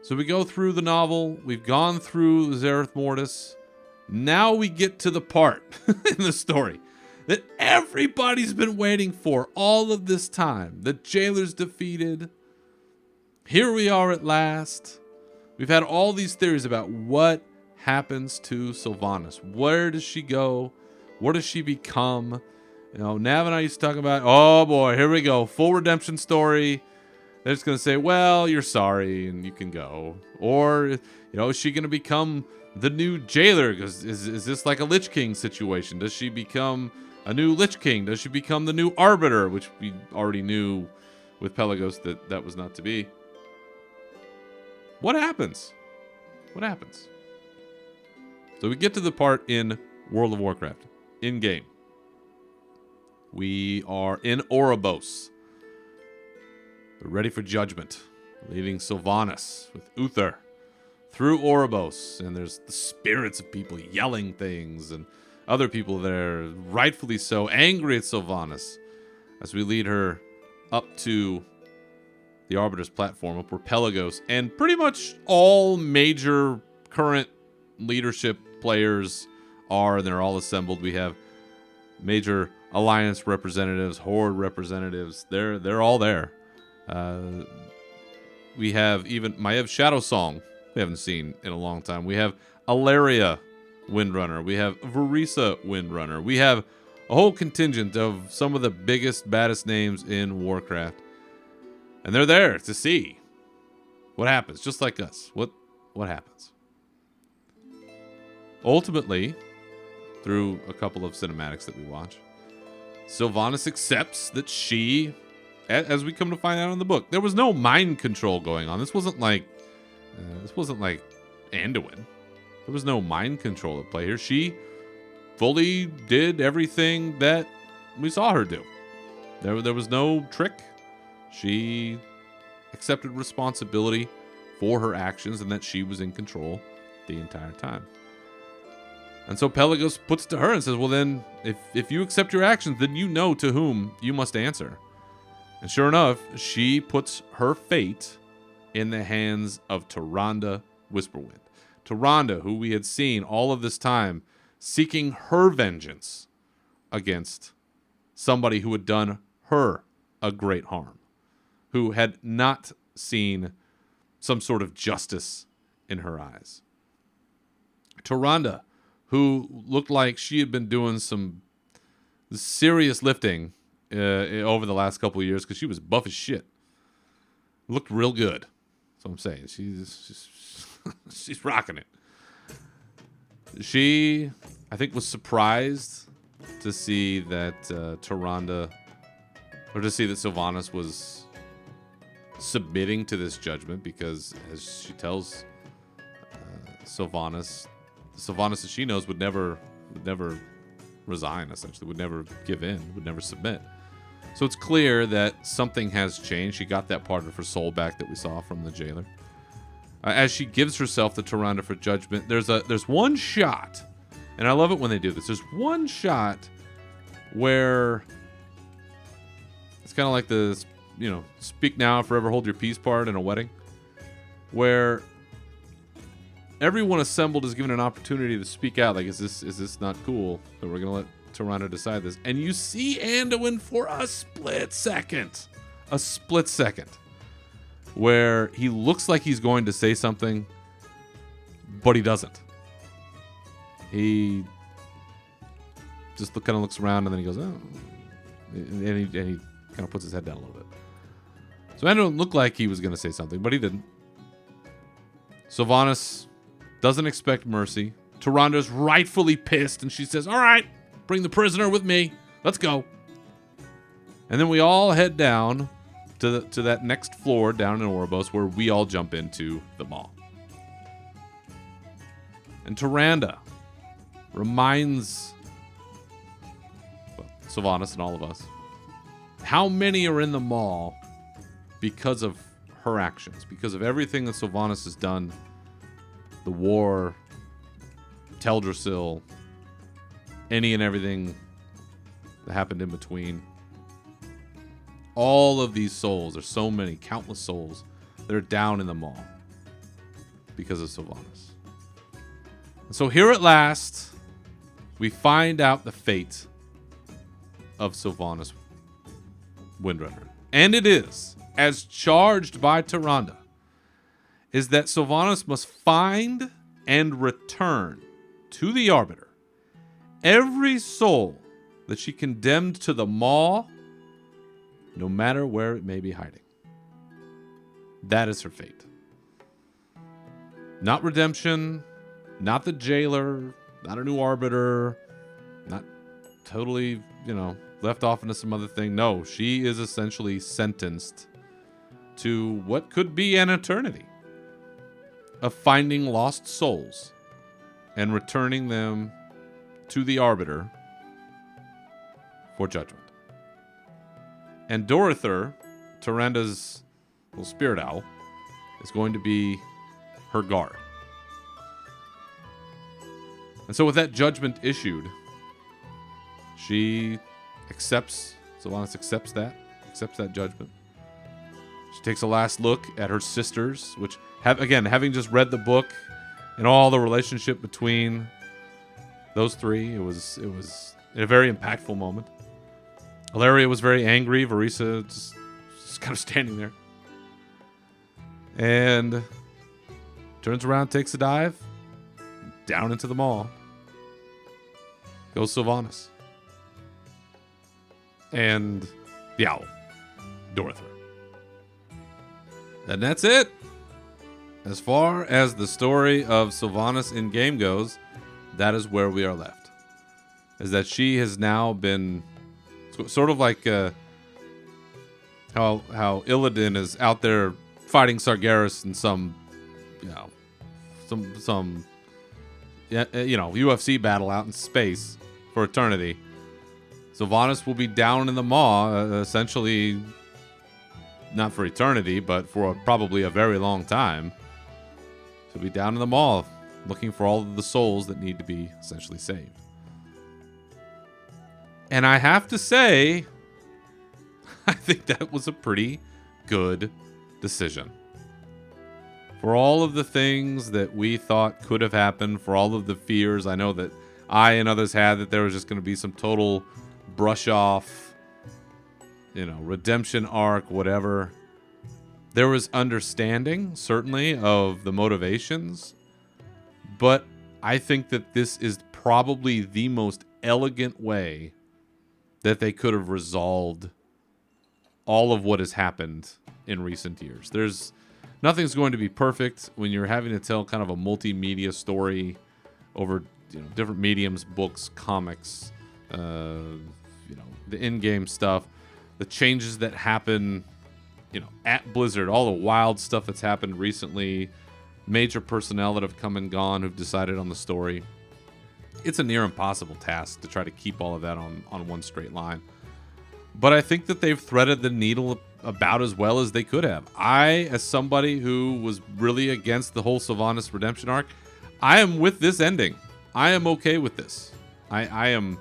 So we go through the novel. We've gone through Zereth Mortis. Now we get to the part in the story that everybody's been waiting for all of this time. The jailer's defeated. Here we are at last. We've had all these theories about what happens to Sylvanas. Where does she go? What does she become? You know, Nav and I used to talk about, oh boy, here we go. Full redemption story. They're just going to say, well, you're sorry and you can go. Or, you know, is she going to become the new jailer? Because is this like a Lich King situation? Does she become a new Lich King? Does she become the new Arbiter? Which we already knew with Pelagos that was not to be. What happens? What happens? So we get to the part in World of Warcraft, in-game. We are in Oribos. We're ready for judgment, leading Sylvanas with Uther through Oribos. And there's the spirits of people yelling things, and other people there, rightfully so, angry at Sylvanas, as we lead her up to the Arbiter's platform, up where Pelagos and pretty much all major current leadership players are, and they're all assembled. We have major alliance representatives, horde representatives. They're all there. We have even Maiev Shadowsong, we haven't seen in a long time. We have Alaria Windrunner. We have Verisa Windrunner. We have a whole contingent of some of the biggest, baddest names in Warcraft. And they're there to see what happens, just like us. What happens? Ultimately, through a couple of cinematics that we watch, Sylvanas accepts that she, as we come to find out in the book, there was no mind control going on. This wasn't like Anduin. There was no mind control at play here. She fully did everything that we saw her do. There was no trick. She accepted responsibility for her actions and that she was in control the entire time. And so Pelagos puts it to her and says, well then, if you accept your actions, then you know to whom you must answer. And sure enough, she puts her fate in the hands of Tyrande Whisperwind. Tyrande, who we had seen all of this time seeking her vengeance against somebody who had done her a great harm, who had not seen some sort of justice in her eyes. Tyrande, who looked like she had been doing some serious lifting over the last couple of years because she was buff as shit. Looked real good. That's what I'm saying. She's rocking it. She, I think, was surprised to see that Tyrande, or to see that Sylvanas was submitting to this judgment, because as she tells Sylvanas that she knows would never resign, essentially, would never give in, would never submit. So it's clear that something has changed. She got that part of her soul back that we saw from the jailer. As she gives herself to Tyrande for judgment, there's one shot, and I love it when they do this. There's one shot where it's kind of like the, speak now, forever hold your peace part in a wedding, where everyone assembled is given an opportunity to speak out. Like, is this not cool that we're gonna let Tyrande decide this. And you see Anduin for a split second. Where he looks like he's going to say something, but he doesn't. He just kind of looks around and then he goes, oh. And he kind of puts his head down a little bit. So Anduin looked like he was going to say something, but he didn't. Sylvanas doesn't expect mercy. Tyrande's rightfully pissed, and she says, all right, bring the prisoner with me. Let's go. And then we all head down to that next floor down in Oribos where we all jump into the mall. And Tyrande reminds Sylvanas and all of us how many are in the mall because of her actions, because of everything that Sylvanas has done. The war, Teldrassil, any and everything that happened in between. All of these souls, there's so many, countless souls that are down in the mall because of Sylvanas. And so here at last, we find out the fate of Sylvanas Windrunner. And it is, as charged by Tyrande, is that Sylvanas must find and return to the Arbiter every soul that she condemned to the maw, no matter where it may be hiding. That is her fate. Not redemption, not the jailer, not a new arbiter, not totally, left off into some other thing. No, she is essentially sentenced to what could be an eternity of finding lost souls and returning them to the Arbiter for judgment. And Dorither, Tyrande's little spirit owl, is going to be her guard. And so with that judgment issued, Sylvanas accepts that judgment. She takes a last look at her sisters, which, having just read the book and all the relationship between those three, it was a very impactful moment. Ilaria was very angry. Varisa just kind of standing there. And turns around, takes a dive, down into the mall. Goes Sylvanas. And the owl, Dorither. And that's it. As far as the story of Sylvanas in game goes, that is where we are left. Is that she has now been sort of like how Illidan is out there fighting Sargeras in some UFC battle out in space for eternity. Sylvanas will be down in the maw, essentially, not for eternity, but for probably a very long time. She'll be down in the maw, looking for all of the souls that need to be essentially saved. And I have to say, I think that was a pretty good decision. For all of the things that we thought could have happened, for all of the fears I know that I and others had that there was just going to be some total brush off, redemption arc, whatever. There was understanding, certainly, of the motivations. But I think that this is probably the most elegant way that they could have resolved all of what has happened in recent years. Nothing's going to be perfect when you're having to tell kind of a multimedia story over different mediums, books, comics, the in-game stuff, the changes that happen, at Blizzard, all the wild stuff that's happened recently, major personnel that have come and gone who've decided on the story. It's a near impossible task to try to keep all of that on one straight line. But I think that they've threaded the needle about as well as they could have. I, as somebody who was really against the whole Sylvanas redemption arc, I am with this ending. I am okay with this. I am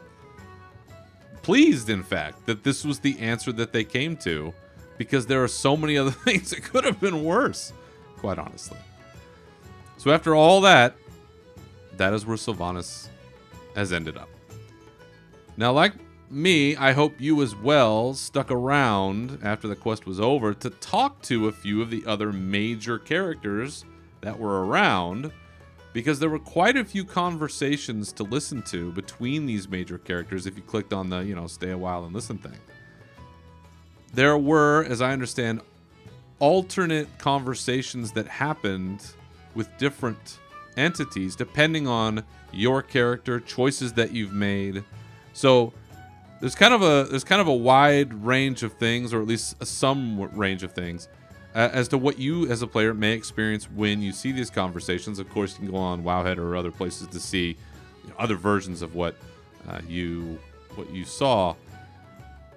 pleased, in fact, that this was the answer that they came to, because there are so many other things that could have been worse, quite honestly. So after all that, that is where Sylvanas has ended up. Now, like me, I hope you as well stuck around after the quest was over to talk to a few of the other major characters that were around, because there were quite a few conversations to listen to between these major characters if you clicked on the, stay a while and listen thing. There were, as I understand, alternate conversations that happened with different entities depending on your character, choices that you've made. So there's kind of a wide range of things, or at least some range of things, as to what you as a player may experience when you see these conversations. Of course, you can go on Wowhead or other places to see other versions of what you saw.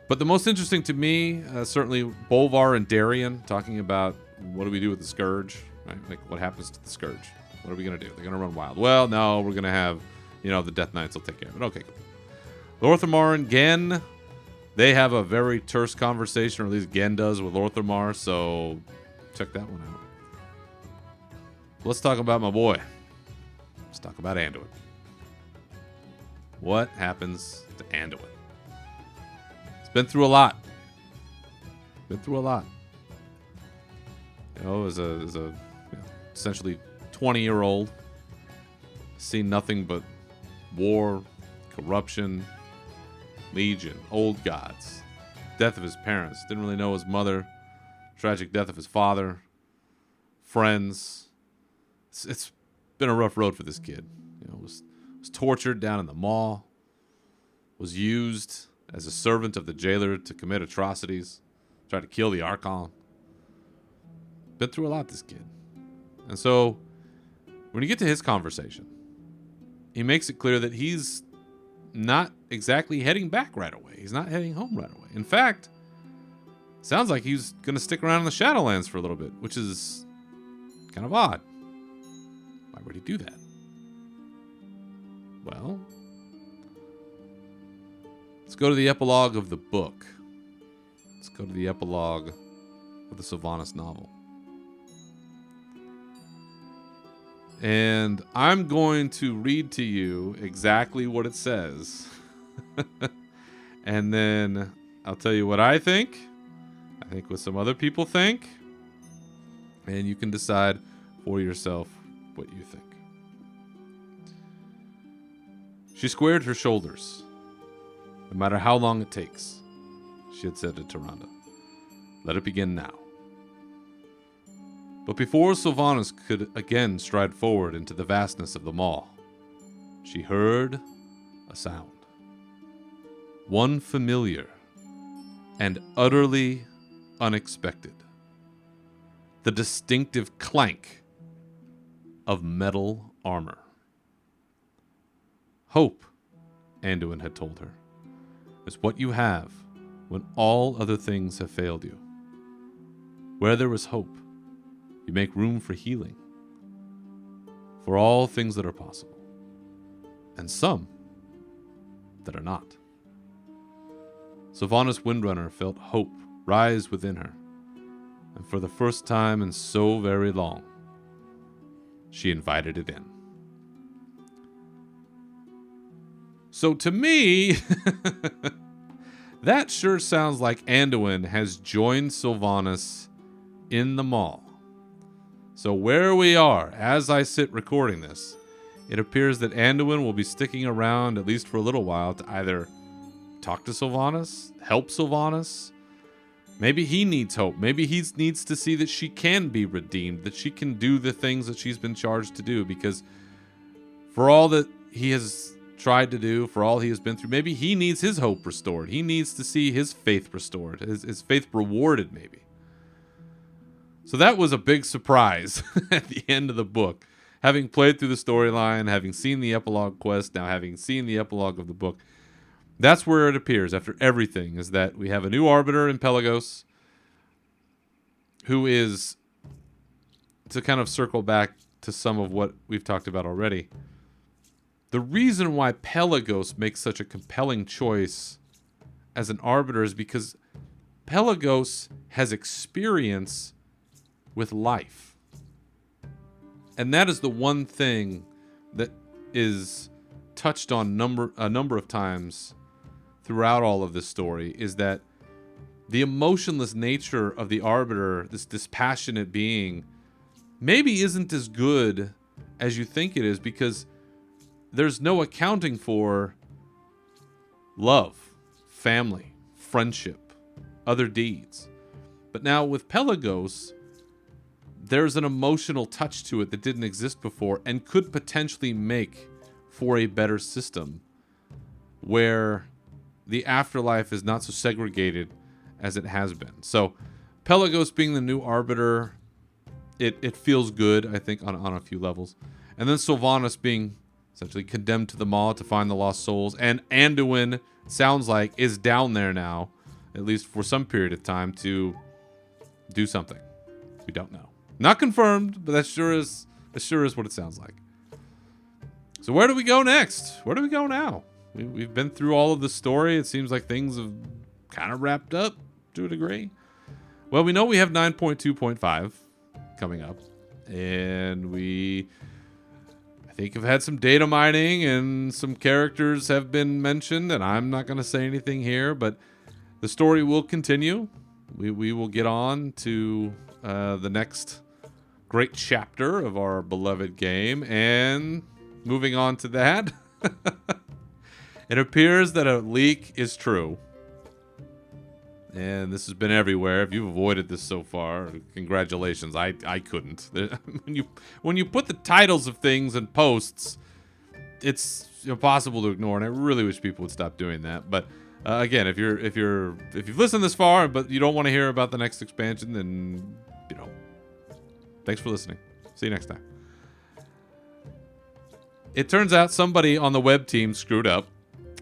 But the most interesting to me, certainly Bolvar and Darien talking about what do we do with the Scourge, right? Like, what happens to the Scourge? What are we going to do? They're going to run wild. Well, no, we're going to have, the Death Knights will take care of it. Okay, cool. Lorthamar and Gen, they have a very terse conversation, or at least Gen does with Lorthamar, so check that one out. Let's talk about my boy. Let's talk about Anduin. What happens to Anduin? He's been through a lot. As a essentially 20-year-old, seen nothing but war, corruption, Legion, old gods, death of his parents, didn't really know his mother, tragic death of his father, friends. It's been a rough road for this kid. Was tortured down in the maw, was used as a servant of the jailer to commit atrocities, tried to kill the Archon. Been through a lot, this kid. And so when you get to his conversation, he makes it clear that he's not exactly heading back right away. He's not heading home right away. In fact, sounds like he's going to stick around in the Shadowlands for a little bit, which is kind of odd. Why would he do that? Well, let's go to the epilogue of the book. Let's go to the epilogue of the Sylvanas novel. And I'm going to read to you exactly what it says. And then I'll tell you what I think. I think what some other people think. And you can decide for yourself what you think. She squared her shoulders. No matter how long it takes, she had said to Tyrande. Let it begin now. But before Sylvanas could again stride forward into the vastness of the maw, she heard a sound. One familiar and utterly unexpected. The distinctive clank of metal armor. Hope, Anduin had told her, is what you have when all other things have failed you. Where there is hope, you make room for healing, for all things that are possible, and some that are not. Sylvanas Windrunner felt hope rise within her, and for the first time in so very long, she invited it in. So to me, that sure sounds like Anduin has joined Sylvanas in the mall. So where we are, as I sit recording this, it appears that Anduin will be sticking around at least for a little while to either talk to Sylvanas, help Sylvanas. Maybe he needs hope. Maybe he needs to see that she can be redeemed, that she can do the things that she's been charged to do, because for all that he has tried to do, for all he has been through, maybe he needs his hope restored. He needs to see his faith restored, his faith rewarded maybe. So that was a big surprise at the end of the book. Having played through the storyline, having seen the epilogue quest, now having seen the epilogue of the book, that's where it appears after everything, is that we have a new arbiter in Pelagos who is, to kind of circle back to some of what we've talked about already, the reason why Pelagos makes such a compelling choice as an arbiter is because Pelagos has experience with life. And that is the one thing that is touched on a number of times throughout all of this story is that the emotionless nature of the Arbiter, this dispassionate being, maybe isn't as good as you think it is, because there's no accounting for love, family, friendship, other deeds. But now with Pelagos, there's an emotional touch to it that didn't exist before and could potentially make for a better system where the afterlife is not so segregated as it has been. So Pelagos being the new Arbiter, it feels good, I think, on a few levels. And then Sylvanas being essentially condemned to the Maw to find the lost souls. And Anduin, sounds like, is down there now, at least for some period of time, to do something. We don't know. Not confirmed, but that sure is what it sounds like. So where do we go next? Where do we go now? We've been through all of the story. It seems like things have kind of wrapped up to a degree. Well, we know we have 9.2.5 coming up. And I think have had some data mining and some characters have been mentioned. And I'm not going to say anything here, but the story will continue. We will get on to the next great chapter of our beloved game. And moving on to that, it appears that a leak is true. And this has been everywhere. If you've avoided this so far, congratulations. I couldn't. When you put the titles of things in posts, it's impossible to ignore, and I really wish people would stop doing that. But again, if you've listened this far but you don't want to hear about the next expansion, then thanks for listening. See you next time. It turns out somebody on the web team screwed up,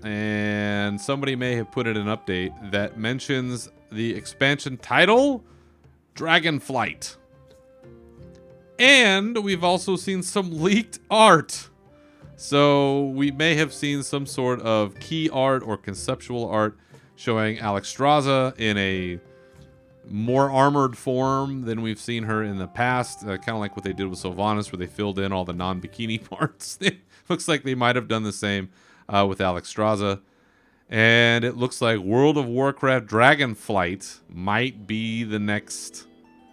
and somebody may have put in an update that mentions the expansion title, Dragonflight. And we've also seen some leaked art. So we may have seen some sort of key art or conceptual art showing Alexstrasza in a more armored form than we've seen her in the past. Kind of like what they did with Sylvanas, where they filled in all the non-bikini parts. It looks like they might have done the same with Alexstrasza. And it looks like World of Warcraft Dragonflight might be the next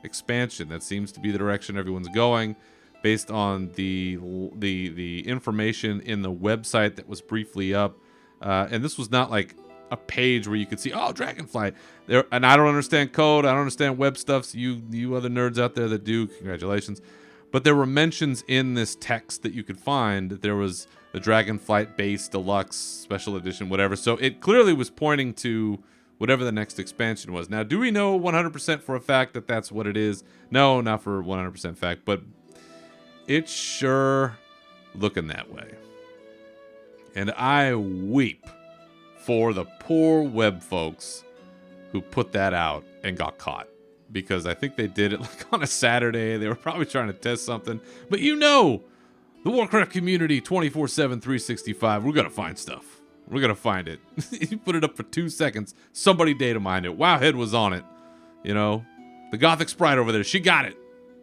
expansion. That seems to be the direction everyone's going, based on the information in the website that was briefly up. And this was not like a page where you could see, oh, Dragonflight. And I don't understand code. I don't understand web stuff. So you other nerds out there that do, congratulations. But there were mentions in this text that you could find that there was the Dragonflight base, deluxe, special edition, whatever. So it clearly was pointing to whatever the next expansion was. Now, do we know 100% for a fact that that's what it is? No, not for 100% fact, but it's sure looking that way. And I weep for the poor web folks who put that out and got caught. Because I think they did it like on a Saturday. They were probably trying to test something. But the Warcraft community 24/7, 365, we're going to find stuff. We're going to find it. You put it up for 2 seconds. Somebody data mined it. Wowhead was on it. The Gothic Sprite over there. She got it.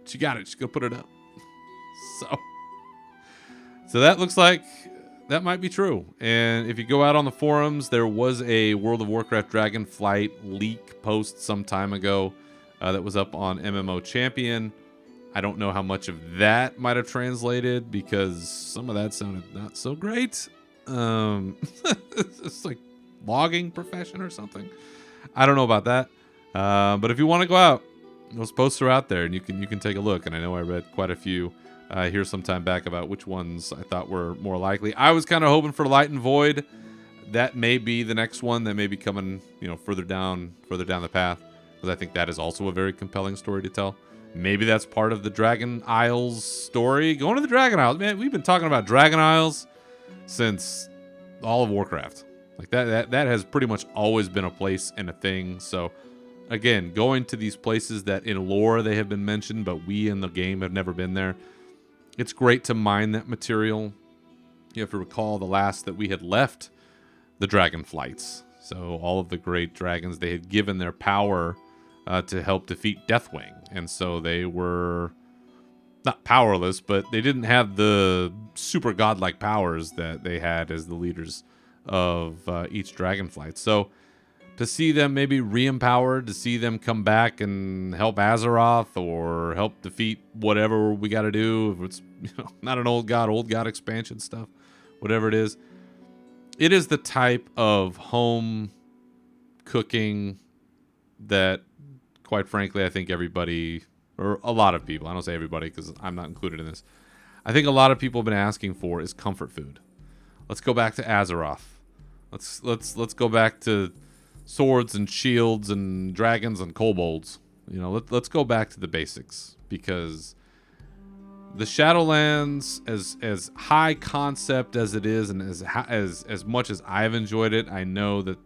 She's going to put it up. So that looks like that might be true. And if you go out on the forums, there was a World of Warcraft Dragonflight leak post some time ago that was up on MMO Champion. I don't know how much of that might have translated, because some of that sounded not so great. It's like logging profession or something. I don't know about that. But if you want to go out, those posts are out there, and you can take a look. And I know I read quite a few here some time back about which ones I thought were more likely. I was kind of hoping for Light and Void. That may be the next one that may be coming, further down the path, because I think that is also a very compelling story to tell. Maybe that's part of the Dragon Isles story. Going to the Dragon Isles, man. We've been talking about Dragon Isles since all of Warcraft. Like that has pretty much always been a place and a thing. So again, going to these places that in lore they have been mentioned, but we in the game have never been there. It's great to mine that material. You have to recall the last that we had left the Dragonflights. So all of the great dragons, they had given their power to help defeat Deathwing. And so they were not powerless, but they didn't have the super godlike powers that they had as the leaders of each Dragonflight. So to see them maybe re-empowered, to see them come back and help Azeroth or help defeat whatever we got to do, if it's not an old god expansion stuff, whatever it is the type of home cooking that, quite frankly, I think everybody, or a lot of people, I don't say everybody because I'm not included in this, I think a lot of people have been asking for is comfort food. Let's go back to Azeroth. Let's go back to swords and shields and dragons and kobolds. Let's go back to the basics, because the Shadowlands, as high concept as it is, and as much as I've enjoyed it, I know that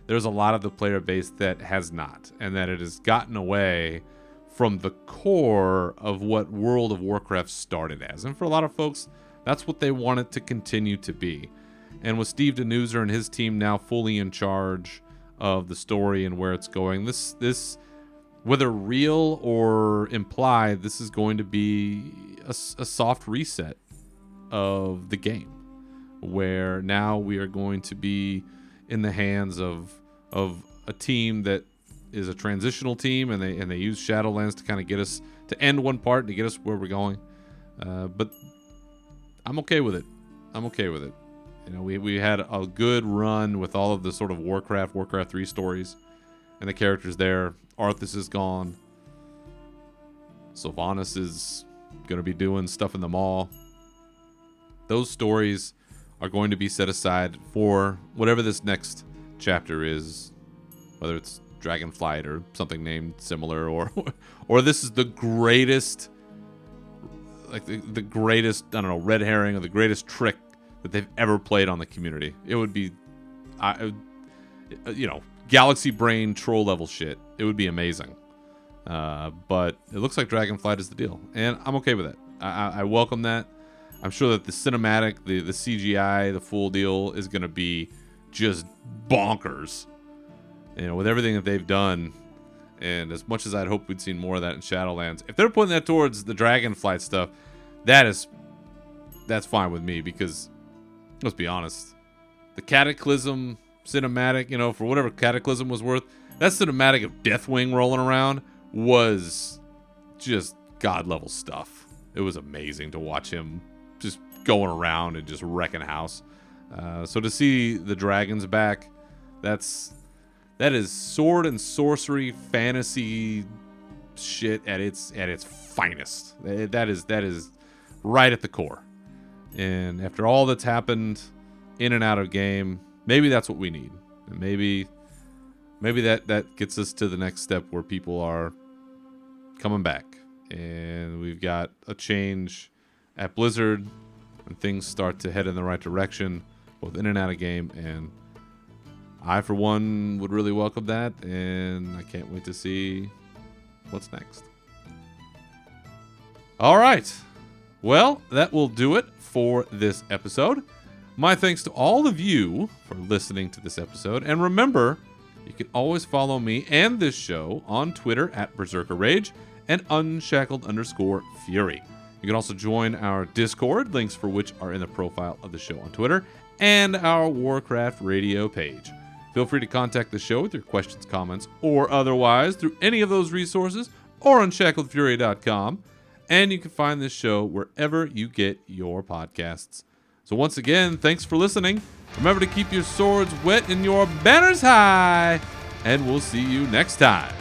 there's a lot of the player base that has not, and that it has gotten away from the core of what World of Warcraft started as. And for a lot of folks, that's what they want it to continue to be. And with Steve Denuser and his team now fully in charge of the story and where it's going, this whether real or implied, this is going to be a soft reset of the game, where now we are going to be in the hands of a team that is a transitional team, and they use Shadowlands to kind of get us to end one part and to get us where we're going. But I'm okay with it. We had a good run with all of the sort of Warcraft 3 stories, and the characters there. Arthas is gone. Sylvanas is going to be doing stuff in the mall. Those stories are going to be set aside for whatever this next chapter is, whether it's Dragonflight or something named similar, or this is the greatest, like the greatest, I don't know, red herring or the greatest trick that they've ever played on the community. It would be, galaxy brain troll level shit. It would be amazing. But it looks like Dragonflight is the deal, and I'm okay with it. I welcome that. I'm sure that the cinematic, the CGI, the full deal is going to be just bonkers. With everything that they've done, and as much as I'd hoped we'd seen more of that in Shadowlands, if they're putting that towards the Dragonflight stuff, that's fine with me, because let's be honest, the Cataclysm cinematic, for whatever Cataclysm was worth, that cinematic of Deathwing rolling around was just god level stuff. It was amazing to watch him just going around and just wrecking house. So to see the dragons back, that is sword and sorcery fantasy shit at its finest. That is right at the core. And after all that's happened in and out of game, maybe that's what we need. And maybe that gets us to the next step where people are coming back, and we've got a change at Blizzard, and things start to head in the right direction, both in and out of game. And I, for one, would really welcome that, and I can't wait to see what's next. All right. Well, that will do it for this episode. My thanks to all of you for listening to this episode. And remember, you can always follow me and this show on Twitter at Berzerker Rage and Unshackled_Fury. You can also join our Discord, links for which are in the profile of the show on Twitter, and our Warcraft radio page. Feel free to contact the show with your questions, comments, or otherwise through any of those resources or on unshackledfury.com. And you can find this show wherever you get your podcasts. So once again, thanks for listening. Remember to keep your swords wet and your banners high. And we'll see you next time.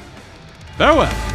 Farewell.